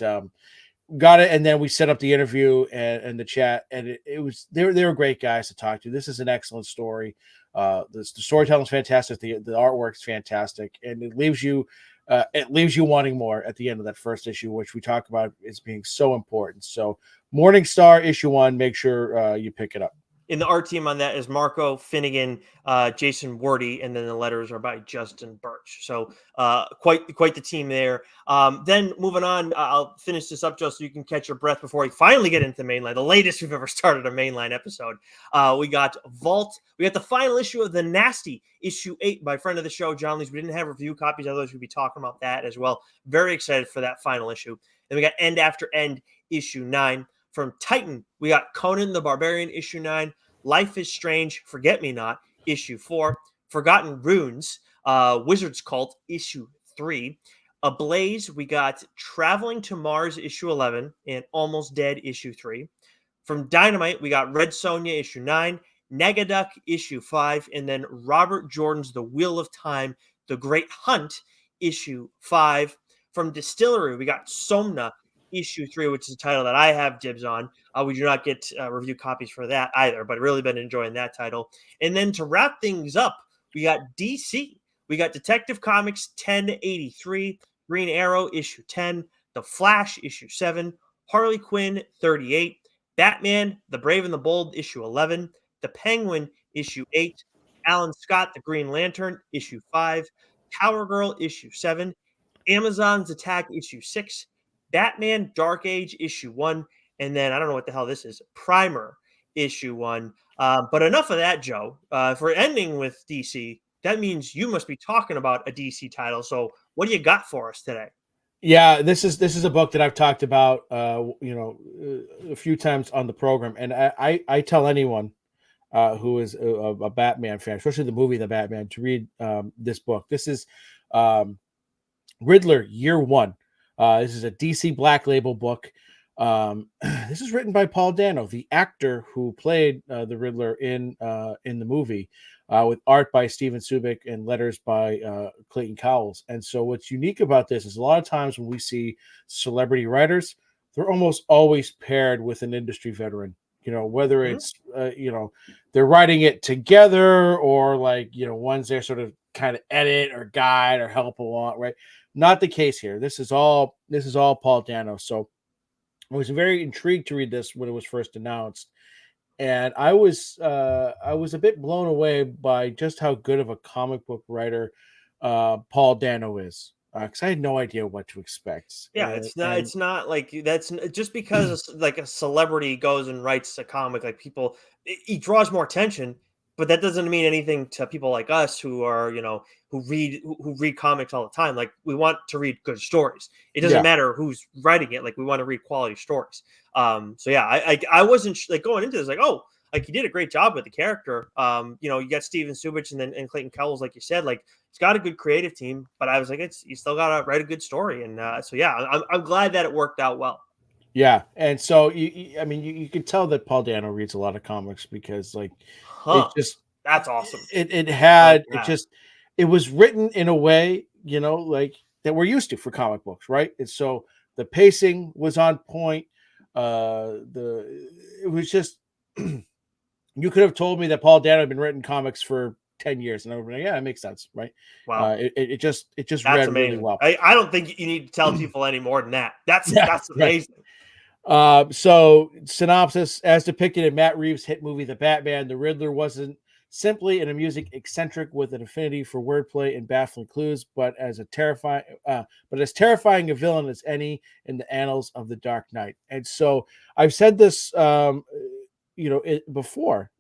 got it, and then we set up the interview and the chat, and it was they were great guys to talk to. This is an excellent story. The storytelling is fantastic. The artwork is fantastic, and it leaves you wanting more at the end of that first issue, which we talk about as being so important. So Morning Star issue 1, make sure you pick it up. In the art team on that is Marco Finnegan, Jason Wordy, and then the letters are by Justin Birch. So quite the team there. Then moving on, I'll finish this up, Joe, so you can catch your breath before we finally get into the mainline, the latest we've ever started a mainline episode. We got Vault. We got the final issue of The Nasty, issue 8 by friend of the show, John Lees. We didn't have review copies, otherwise we'd be talking about that as well. Very excited for that final issue. Then we got End After End, issue 9. From Titan, we got Conan the Barbarian, issue 9. Life is Strange, Forget Me Not, issue 4. Forgotten Runes, Wizard's Cult, issue 3. Ablaze, we got Traveling to Mars, issue 11, and Almost Dead, issue 3. From Dynamite, we got Red Sonja, issue 9, Negaduck, issue 5, and then Robert Jordan's The Wheel of Time, The Great Hunt, issue 5. From Distillery, we got Somna, issue 3, which is a title that I have dibs on. We do not get review copies for that either, but really been enjoying that title. And then to wrap things up, we got DC. We got Detective Comics 1083, Green Arrow issue 10, The Flash issue 7, Harley Quinn 38, Batman, The Brave and the Bold issue 11, The Penguin issue 8, Alan Scott, The Green Lantern issue 5, Power Girl issue 7, Amazon's Attack issue 6, Batman Dark Age issue 1, and then I don't know what the hell this is, Primer issue 1. But enough of that, Joe. If we're ending with DC, that means you must be talking about a DC title. So what do you got for us today? Yeah, this is a book that I've talked about a few times on the program, and I tell anyone who is a Batman fan, especially the movie The Batman, to read this book. This is Riddler Year 1. This is a DC Black Label book. This is written by Paul Dano, the actor who played the Riddler in the movie, with art by Steven Subic and letters by Clayton Cowles. And so, what's unique about this is a lot of times when we see celebrity writers, they're almost always paired with an industry veteran. Whether it's they're writing it together, or like one's there sort of kind of edit or guide or help along, right? Not the case here. This is all Paul Dano. So I was very intrigued to read this when it was first announced, and I was a bit blown away by just how good of a comic book writer Paul Dano is, because I had no idea what to expect. Yeah, it's not like that's just because like a celebrity goes and writes a comic, like people, he draws more attention, but that doesn't mean anything to people like us who are, who read comics all the time. Like, we want to read good stories. It doesn't matter who's writing it. Like, we want to read quality stories. So yeah, I wasn't like going into this like, oh, like he did a great job with the character. You got Steven Subic and Clayton Cowles, like you said, like he's got a good creative team, but I was like, you still got to write a good story. And so yeah, I'm glad that it worked out well. Yeah, and so you can tell that Paul Dano reads a lot of comics, because like that's awesome. It was written in a way, like that we're used to for comic books, right? And so the pacing was on point. It was just you could have told me that Paul Dano had been writing comics for 10 years, and I would be like, yeah, it makes sense, right? Wow. It just that's read amazing. really well. I don't think you need to tell people any more than that. That's amazing. Right. So synopsis: as depicted in Matt Reeves' hit movie The Batman, the Riddler wasn't simply an amusing eccentric with an affinity for wordplay and baffling clues, but as terrifying a villain as any in the annals of the Dark Knight. And so I've said this before.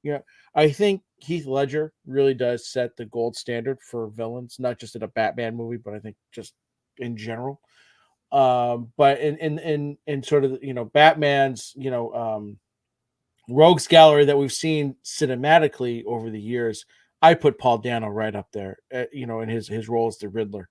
I think Heath Ledger really does set the gold standard for villains, not just in a Batman movie, but I think just in general. But in sort of Batman's rogues gallery that we've seen cinematically over the years, I put Paul Dano right up there, in his role as the Riddler.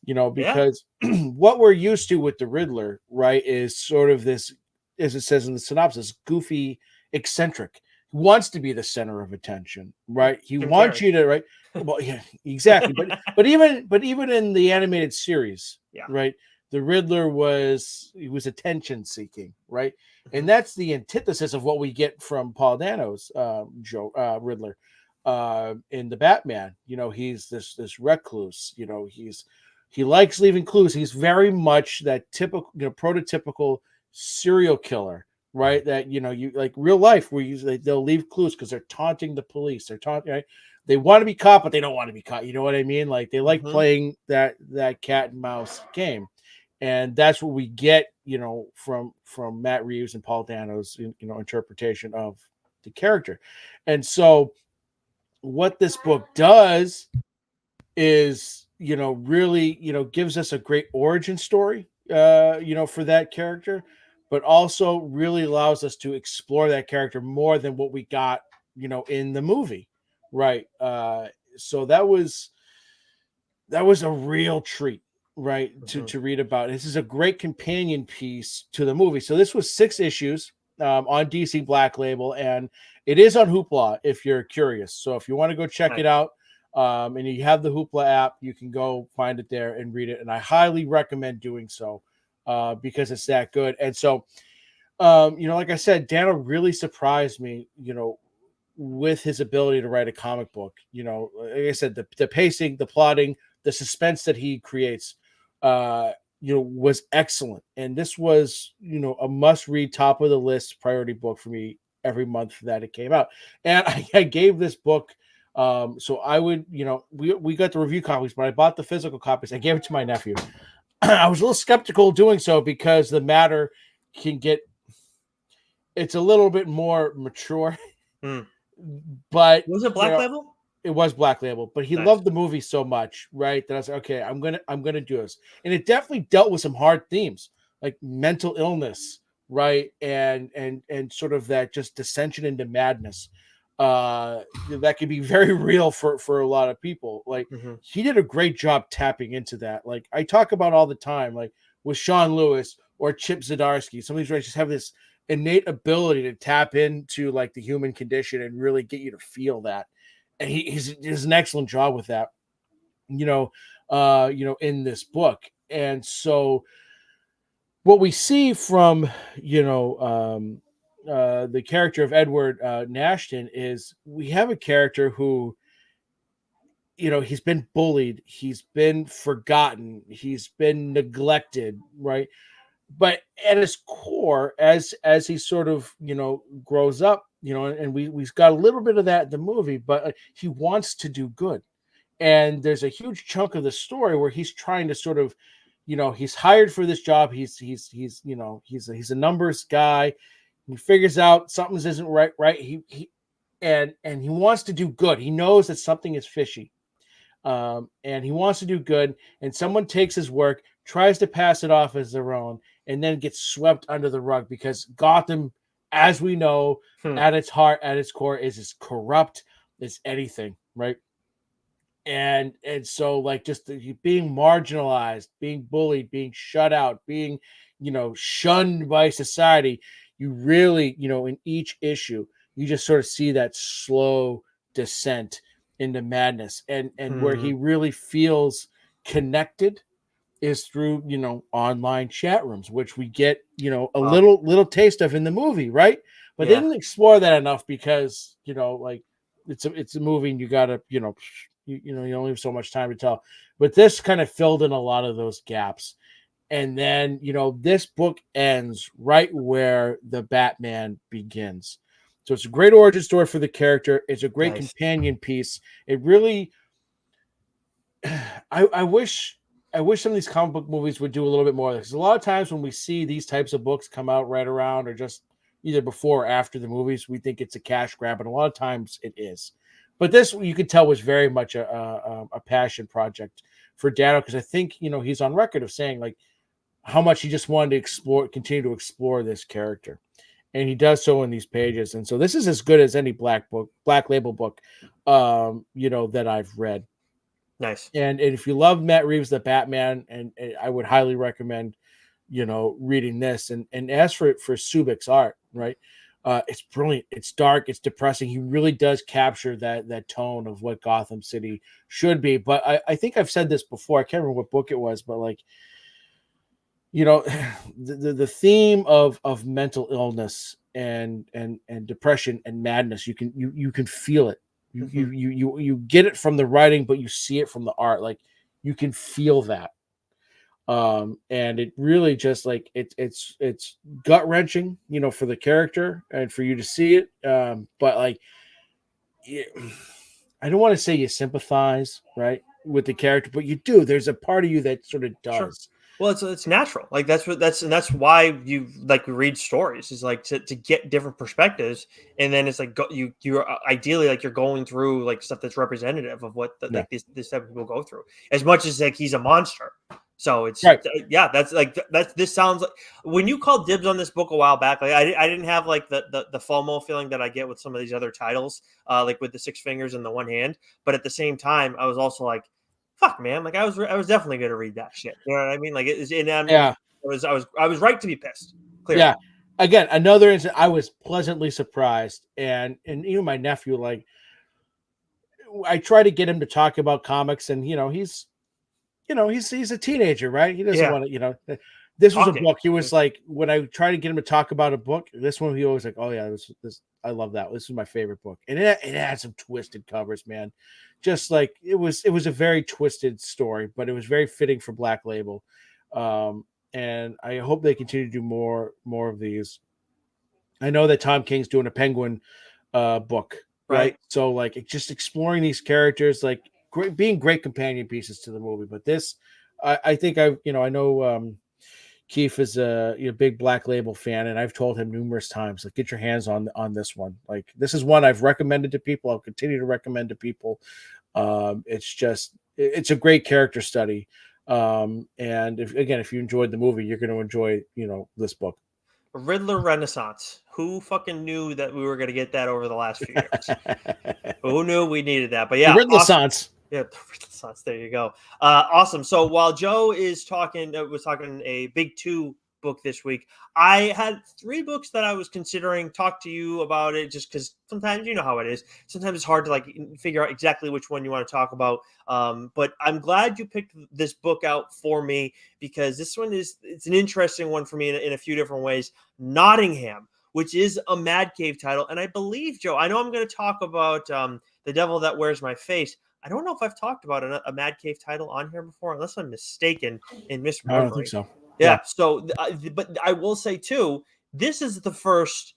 Because what we're used to with the Riddler, right, is sort of this, as it says in the synopsis, goofy, eccentric. He wants to be the center of attention, right? He wants you to, right? Well, yeah, exactly. but even in the animated series, right, the Riddler was attention seeking, right? And that's the antithesis of what we get from Paul Dano's Riddler in the Batman. He's this recluse. He likes leaving clues. He's very much that typical, prototypical serial killer, right? That you like real life, where they'll leave clues because they're taunting the police. They're taunting, right? They want to be caught, but they don't want to be caught. You know what I mean? Like, they like playing that cat and mouse game. And that's what we get, from Matt Reeves and Paul Dano's, interpretation of the character. And so what this book does is, really, gives us a great origin story, for that character, but also really allows us to explore that character more than what we got, in the movie. Right. So that was a real treat, right, to read about. This is a great companion piece to the movie. So this was 6 issues on DC Black Label, and it is on Hoopla if you're curious. So if you want to go check it out, and you have the Hoopla app, you can go find it there and read it. And I highly recommend doing so because it's that good. And so, like I said, Dano really surprised me, with his ability to write a comic book. Like I said, the pacing, the plotting, the suspense that he creates, was excellent. And this was, a must-read, top of the list priority book for me every month that it came out. And I gave this book, so I would, we got the review copies, but I bought the physical copies. I gave it to my nephew. I was a little skeptical doing so because the matter it's a little bit more mature. But was it Black Label? It was Black Label, but he loved the movie so much, right, that I was like, okay, I'm gonna do this. And it definitely dealt with some hard themes, like mental illness, right, and sort of that just dissension into madness. That could be very real for a lot of people. Like, he did a great job tapping into that. Like I talk about all the time, like with Sean Lewis or Chip Zdarsky. Some of these writers just have this innate ability to tap into like the human condition and really get you to feel that. And he does an excellent job with that, in this book. And so what we see from, the character of Edward Nashton is we have a character who, he's been bullied, he's been forgotten, he's been neglected, right? But at his core, as he sort of grows up, and we've got a little bit of that in the movie, but he wants to do good, and there's a huge chunk of the story where he's trying to sort of, he's hired for this job, he's a numbers guy, he figures out something isn't right, and he wants to do good, he knows that something is fishy. And he wants to do good, and someone takes his work, tries to pass it off as their own, and then gets swept under the rug because Gotham, as we know, at its heart, at its core, is as corrupt as anything, right? And so like just being marginalized, being bullied, being shut out, being shunned by society, you really in each issue you just sort of see that slow descent into madness, and where he really feels connected is through online chat rooms, which we get a little taste of in the movie, right? But they didn't explore that enough because like it's a movie and you gotta you only have so much time to tell. But this kind of filled in a lot of those gaps. And then this book ends right where the Batman begins. So it's a great origin story for the character. It's a great companion piece. It really, I wish some of these comic book movies would do a little bit more, because a lot of times when we see these types of books come out right around or just either before or after the movies, we think it's a cash grab, and a lot of times it is. But this, you could tell, was very much a passion project for Dano, because I think he's on record of saying like how much he just wanted to continue to explore this character. And he does so in these pages. And so this is as good as any Black Label book, that I've read. Nice. And if you love Matt Reeves, the Batman, and I would highly recommend, reading this. And as for Subik's art, right? It's brilliant. It's dark. It's depressing. He really does capture that tone of what Gotham City should be. But I think I've said this before. I can't remember what book it was, but like, the theme of mental illness and depression and madness, you can feel it. You get it from the writing, but you see it from the art. Like you can feel that. And it really just like it's gut wrenching, for the character and for you to see it. But like, I don't want to say you sympathize, right, with the character, but you do. There's a part of you that sort of does. Sure. Well, it's natural. Like that's why you like read stories, is like to get different perspectives, and then it's like you're ideally like you're going through like stuff that's representative of what like this type of people go through. As much as like he's a monster, so it's right. This sounds like when you called dibs on this book a while back. Like I didn't have like the FOMO feeling that I get with some of these other titles, like with the six fingers in the one hand. But at the same time, I was also like, fuck, man! Like I was definitely gonna read that shit. You know what I mean? Like I was right to be pissed. Clearly. Yeah. Again, another instance, I was pleasantly surprised, and even my nephew, like, I try to get him to talk about comics, and he's a teenager, right? He doesn't want to, This was a book. He was like, when I try to get him to talk about a book, this one he always like, oh yeah, this I love that. This is my favorite book, and it had some twisted covers, man. Just like it was a very twisted story, but it was very fitting for Black Label. And I hope they continue to do more of these. I know that Tom King's doing a Penguin book, right? So like just exploring these characters, like being great companion pieces to the movie. But this, I think I know Keith is a big Black Label fan, and I've told him numerous times, like, get your hands on this one. Like, this is one I've recommended to people. I'll continue to recommend to people. It's a great character study. And if you enjoyed the movie, you're going to enjoy, this book. Riddler Renaissance. Who fucking knew that we were going to get that over the last few years? Who knew we needed that? But yeah, Renaissance. Yeah, Renaissance. There you go. Awesome. So while Joe was talking a big two book this week, I had 3 books that I was considering talk to you about it, just because sometimes you know how it is. Sometimes it's hard to like figure out exactly which one you want to talk about. But I'm glad you picked this book out for me, because this one it's an interesting one for me in a few different ways. Nottingham, which is a Mad Cave title, and I believe, Joe, I know I'm going to talk about The Devil That Wears My Face. I don't know if I've talked about a Mad Cave title on here before, unless I'm mistaken in misremembering. I don't think so. Yeah. So, but I will say too, this is the first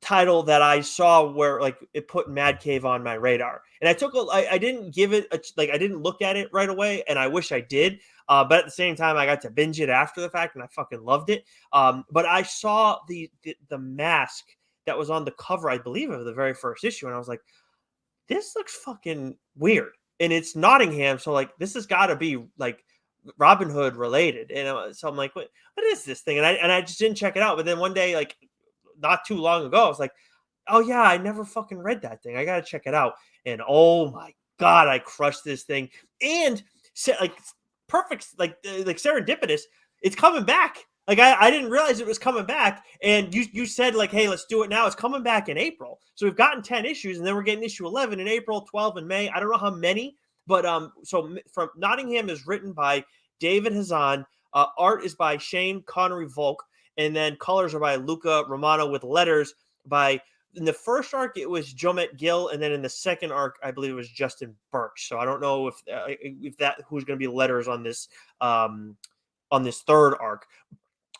title that I saw where like it put Mad Cave on my radar, and I didn't give it I didn't look at it right away, and I wish I did. But at the same time, I got to binge it after the fact, and I fucking loved it. But I saw the mask that was on the cover, I believe, of the very first issue, and I was like, this looks fucking weird. And it's Nottingham, so like this has got to be like Robin Hood related. And so I'm like, what is this thing? And I just didn't check it out. But then one day, like not too long ago, I was like, oh yeah, I never fucking read that thing. I gotta check it out. And oh my god, I crushed this thing. And like perfect, like serendipitous. It's coming back. Like I didn't realize it was coming back, and you said like, hey, let's do it now. It's coming back in April, so we've gotten 10 issues, and then we're getting issue 11 in April, 12 in May. I don't know how many, but so from Nottingham is written by David Hazan, art is by Shane Connery Volk, and then colors are by Luca Romano with letters by. In the first arc, it was Jomet Gill, and then in the second arc, I believe it was Justin Birch. So I don't know if that who's going to be letters on this third arc.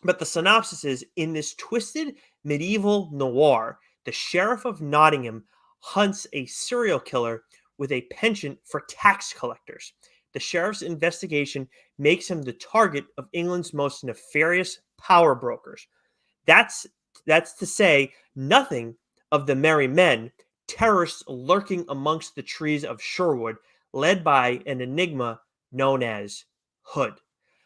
But the synopsis is, in this twisted medieval noir, the sheriff of Nottingham hunts a serial killer with a penchant for tax collectors. The sheriff's investigation makes him the target of England's most nefarious power brokers. That's to say nothing of the merry men, terrorists lurking amongst the trees of Sherwood, led by an enigma known as Hood.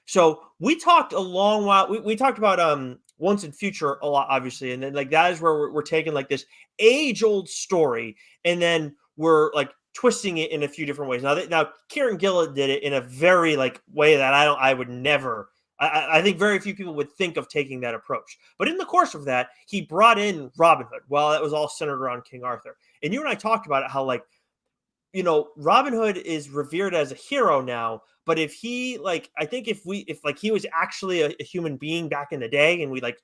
So we talked a long while. We talked about Once and Future a lot, obviously, and then like that is where we're taking like this age-old story, and then we're like twisting it in a few different ways. Now Kieran Gillen did it in a very like way that I would never. I think very few people would think of taking that approach. But in the course of that, he brought in Robin Hood. Well, that was all centered around King Arthur. And you and I talked about it, how like, you know, Robin Hood is revered as a hero now, but if he like, I think if like he was actually a human being back in the day, and we like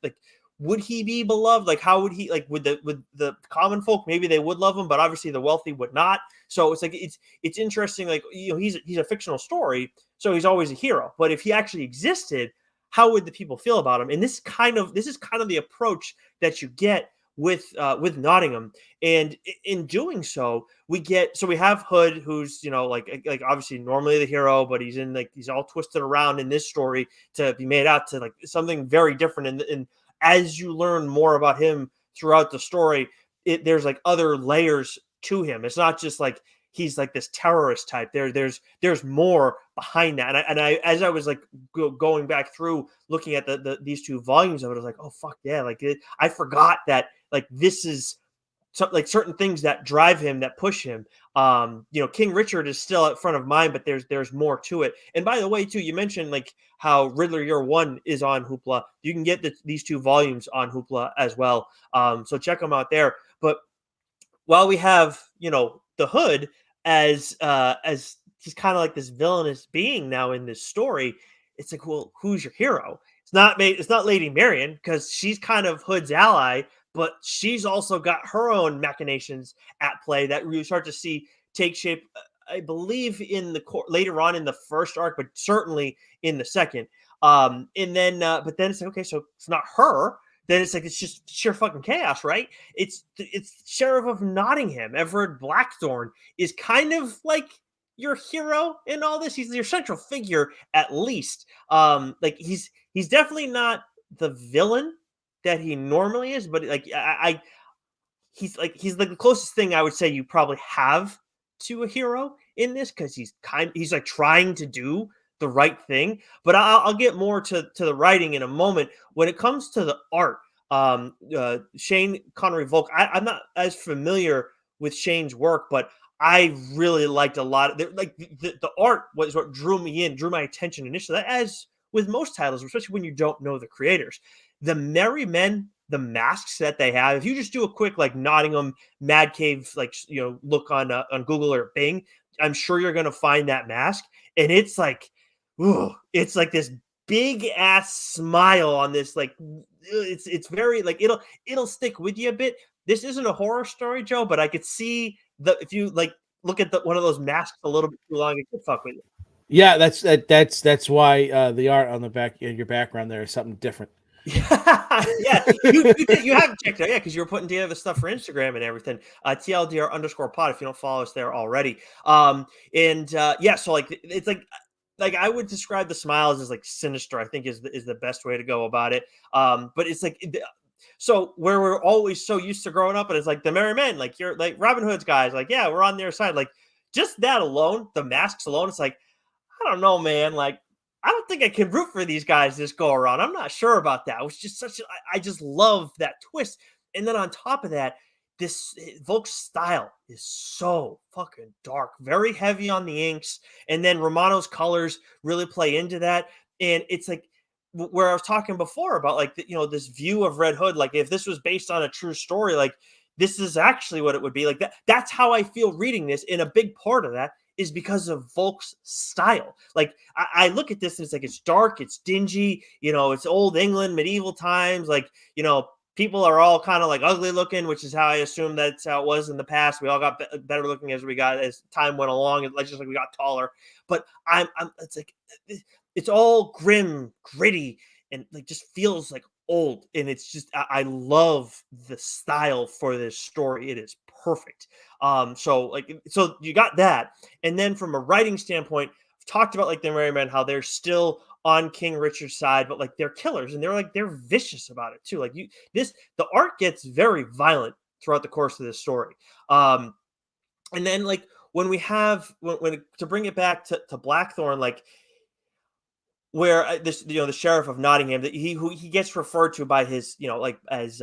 would he be beloved? Like how would he like would the common folk, maybe they would love him, but obviously the wealthy would not. So it's like it's interesting, like, you know, he's a fictional story, so he's always a hero. But if he actually existed, how would the people feel about him? And this is kind of the approach that you get with Nottingham. And in doing so, we have Hood, who's, you know, like obviously normally the hero, but he's all twisted around in this story to be made out to like something very different. And as you learn more about him throughout the story, there's like other layers to him. It's not just like he's like this terrorist type. There's more behind that. And I as I was like going back through looking at these 2 volumes of it, I was like, oh fuck yeah, like I forgot that like this is like certain things that drive him, that push him. You know, King Richard is still at front of mind, but there's more to it. And by the way, too, you mentioned like how Riddler Year One is on Hoopla. You can get these 2 volumes on Hoopla as well. So check them out there. But while we have, you know, the Hood as he's kind of like this villainous being now in this story, it's like, well, who's your hero? It's not Lady Marian, because she's kind of Hood's ally, but she's also got her own machinations at play that we start to see take shape, I believe, later on in the first arc, but certainly in the second. And then, but then it's like, okay, so it's not her. Then it's like, it's just sheer fucking chaos, right? It's Sheriff of Nottingham, Everett Blackthorne, is kind of like your hero in all this. He's your central figure, at least. Like he's definitely not the villain that he normally is, but like he's like the closest thing I would say you probably have to a hero in this, because he's like trying to do the right thing. But I'll get more to the writing in a moment. When it comes to the art, Shane Connery Volk, I'm not as familiar with Shane's work, but I really liked a lot of like the art was what drew me in, drew my attention initially, as with most titles, especially when you don't know the creators. The Merry Men, the masks that they have, if you just do a quick like Nottingham Mad Cave, like look on Google or Bing, I'm sure you're gonna find that mask, and it's like, ooh, it's like this big ass smile on this like it's very like it'll stick with you a bit. This isn't a horror story, Joe, but I could see if you like look at one of those masks a little bit too long, it could fuck with you. Yeah, that's why the art on the back in your background there is something different. Yeah, you have checked out, yeah, because you were putting together stuff for Instagram and everything. TLDR_pod if you don't follow us there already. Yeah, so like it's like I would describe the smiles as like sinister. I think is the best way to go about it. But it's like so where we're always so used to growing up, and it's like the Merry Men, like you're like Robin Hood's guys, like yeah, we're on their side. Like just that alone, the masks alone, it's like I don't know, man. Like I don't think I can root for these guys this go around. I'm not sure about that. It was just I just love that twist. And then on top of that, this Volk's style is so fucking dark, very heavy on the inks. And then Romano's colors really play into that. And it's like where I was talking before about like, this view of Red Hood, like if this was based on a true story, like this is actually what it would be like that's how I feel reading this. And a big part of that is because of Volk's style. Like I look at this and it's like it's dark, it's dingy, it's old England, medieval times. Like people are all kind of like ugly looking, which is how I assume that's how it was in the past. We all got better looking as time went along, and just like we got taller. But it's like it's all grim, gritty, and like just feels like old. And it's just I love the style for this story. It is perfect. So you got that, and then from a writing standpoint, I've talked about like the Merry Men, how they're still on King Richard's side, but like they're killers and they're vicious about it too. Like the art gets very violent throughout the course of this story. And then like when we have when to bring it back to Blackthorn, like where the sheriff of Nottingham, that he gets referred to by his like as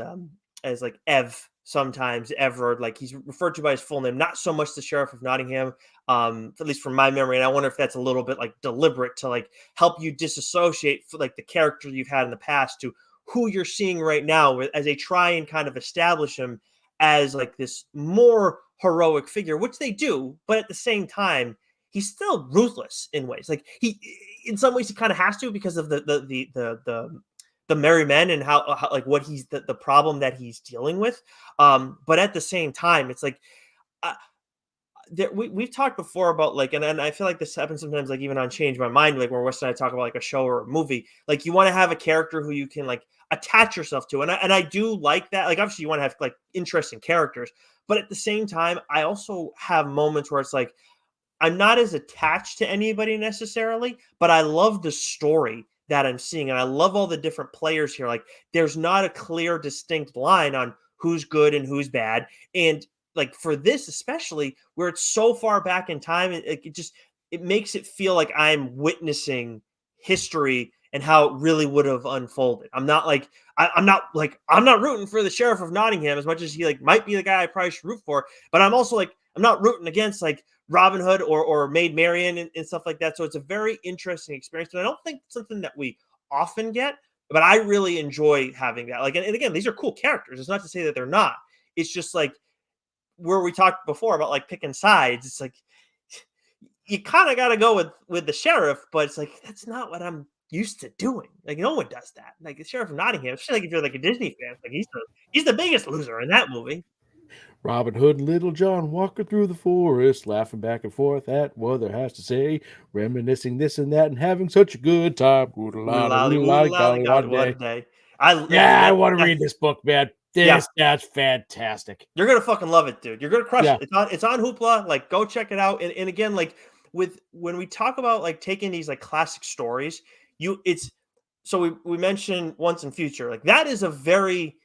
like Ev, sometimes Everard, like he's referred to by his full name, not so much the sheriff of Nottingham, at least from my memory. And I wonder if that's a little bit like deliberate to like help you disassociate like the character you've had in the past to who you're seeing right now, as they try and kind of establish him as like this more heroic figure, which they do, but at the same time he's still ruthless in ways. Like in some ways he kind of has to, because of the Merry Men and how like what he's the problem that he's dealing with. But at the same time, it's like we've talked before about like, and I feel like this happens sometimes, like even on Change My Mind, like where Wes and I talk about like a show or a movie, like you want to have a character who you can like attach yourself to. And I do like that. Like obviously you want to have like interesting characters, but at the same time, I also have moments where it's like, I'm not as attached to anybody necessarily, but I love the story that I'm seeing. And I love all the different players here. Like there's not a clear, distinct line on who's good and who's bad. And like for this, especially where it's so far back in time, it makes it feel like I'm witnessing history and how it really would have unfolded. I'm not rooting for the sheriff of Nottingham as much as he like might be the guy I probably should root for, but I'm also like, I'm not rooting against like Robin Hood or Maid Marian and stuff like that. So it's a very interesting experience, but I don't think it's something that we often get, but I really enjoy having that. Like, and again, these are cool characters. It's not to say that they're not. It's just like where we talked before about like picking sides. It's like you kind of got to go with the sheriff, but it's like that's not what I'm used to doing. Like no one does that. Like the sheriff of Nottingham, especially like if you're like a Disney fan, like he's the biggest loser in that movie. Robin Hood and Little John walking through the forest, laughing back and forth at what there has to say, reminiscing this and that, and having such a good time. Oodalali, golly, what a day! I want to read this book, man. That's fantastic. You're gonna fucking love it, dude. You're gonna crush it. It's on Hoopla. Like, go check it out. And again, like when we talk about like taking these like classic stories, so we mentioned Once and Future. Like that is a very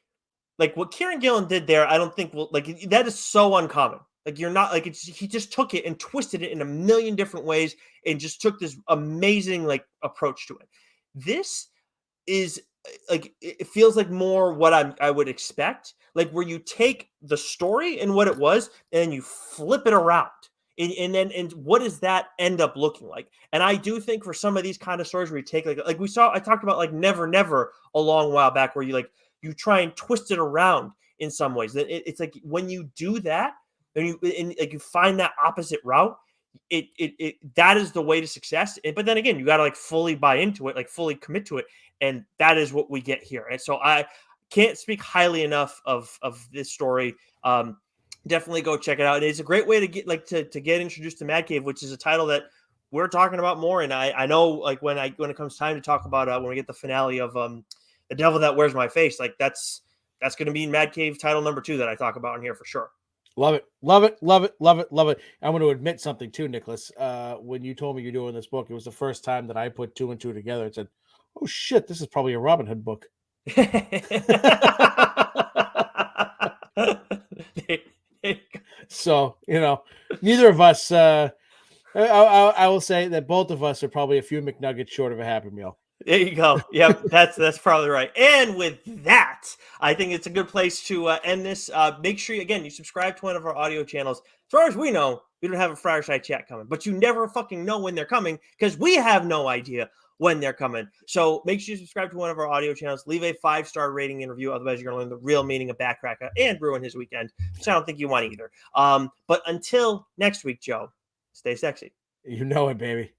like what Kieran Gillen did there. I don't think that is so uncommon. Like you're not like he just took it and twisted it in a million different ways and just took this amazing like approach to it. This is like it feels like more what I would expect, like where you take the story and what it was and you flip it around. And what does that end up looking like? And I do think for some of these kind of stories where you take like we saw, I talked about like Never Never a long while back, where you try and twist it around in some ways. That it's like when you do that and you find that opposite route, it that is the way to success. But then again, you got to like fully buy into it, like fully commit to it, and that is what we get here. And so I can't speak highly enough of this story. Definitely go check it out. It's a great way to get to get introduced to Mad Cave, which is a title that we're talking about more. And I know like when it comes time to talk about when we get the finale of The Devil That Wears My Face, like that's going to be Mad Cave title number 2 that I talk about in here for sure. Love it, love it, love it, love it, love it. I'm going to admit something too, Nicholas. When you told me you're doing this book, it was the first time that I put 2 and 2 together and said, "Oh shit, this is probably a Robin Hood book." So neither of us. I will say that both of us are probably a few McNuggets short of a Happy Meal. There you go. Yep, that's probably right. And with that, I think it's a good place to end this. Make sure you subscribe to one of our audio channels. As far as we know, we don't have a Fireside Chat coming, but you never fucking know when they're coming because we have no idea when they're coming. So make sure you subscribe to one of our audio channels. Leave a 5-star rating and review. Otherwise, you're going to learn the real meaning of Backcracker and ruin his weekend, which I don't think you want either. But until next week, Joe, stay sexy. You know it, baby.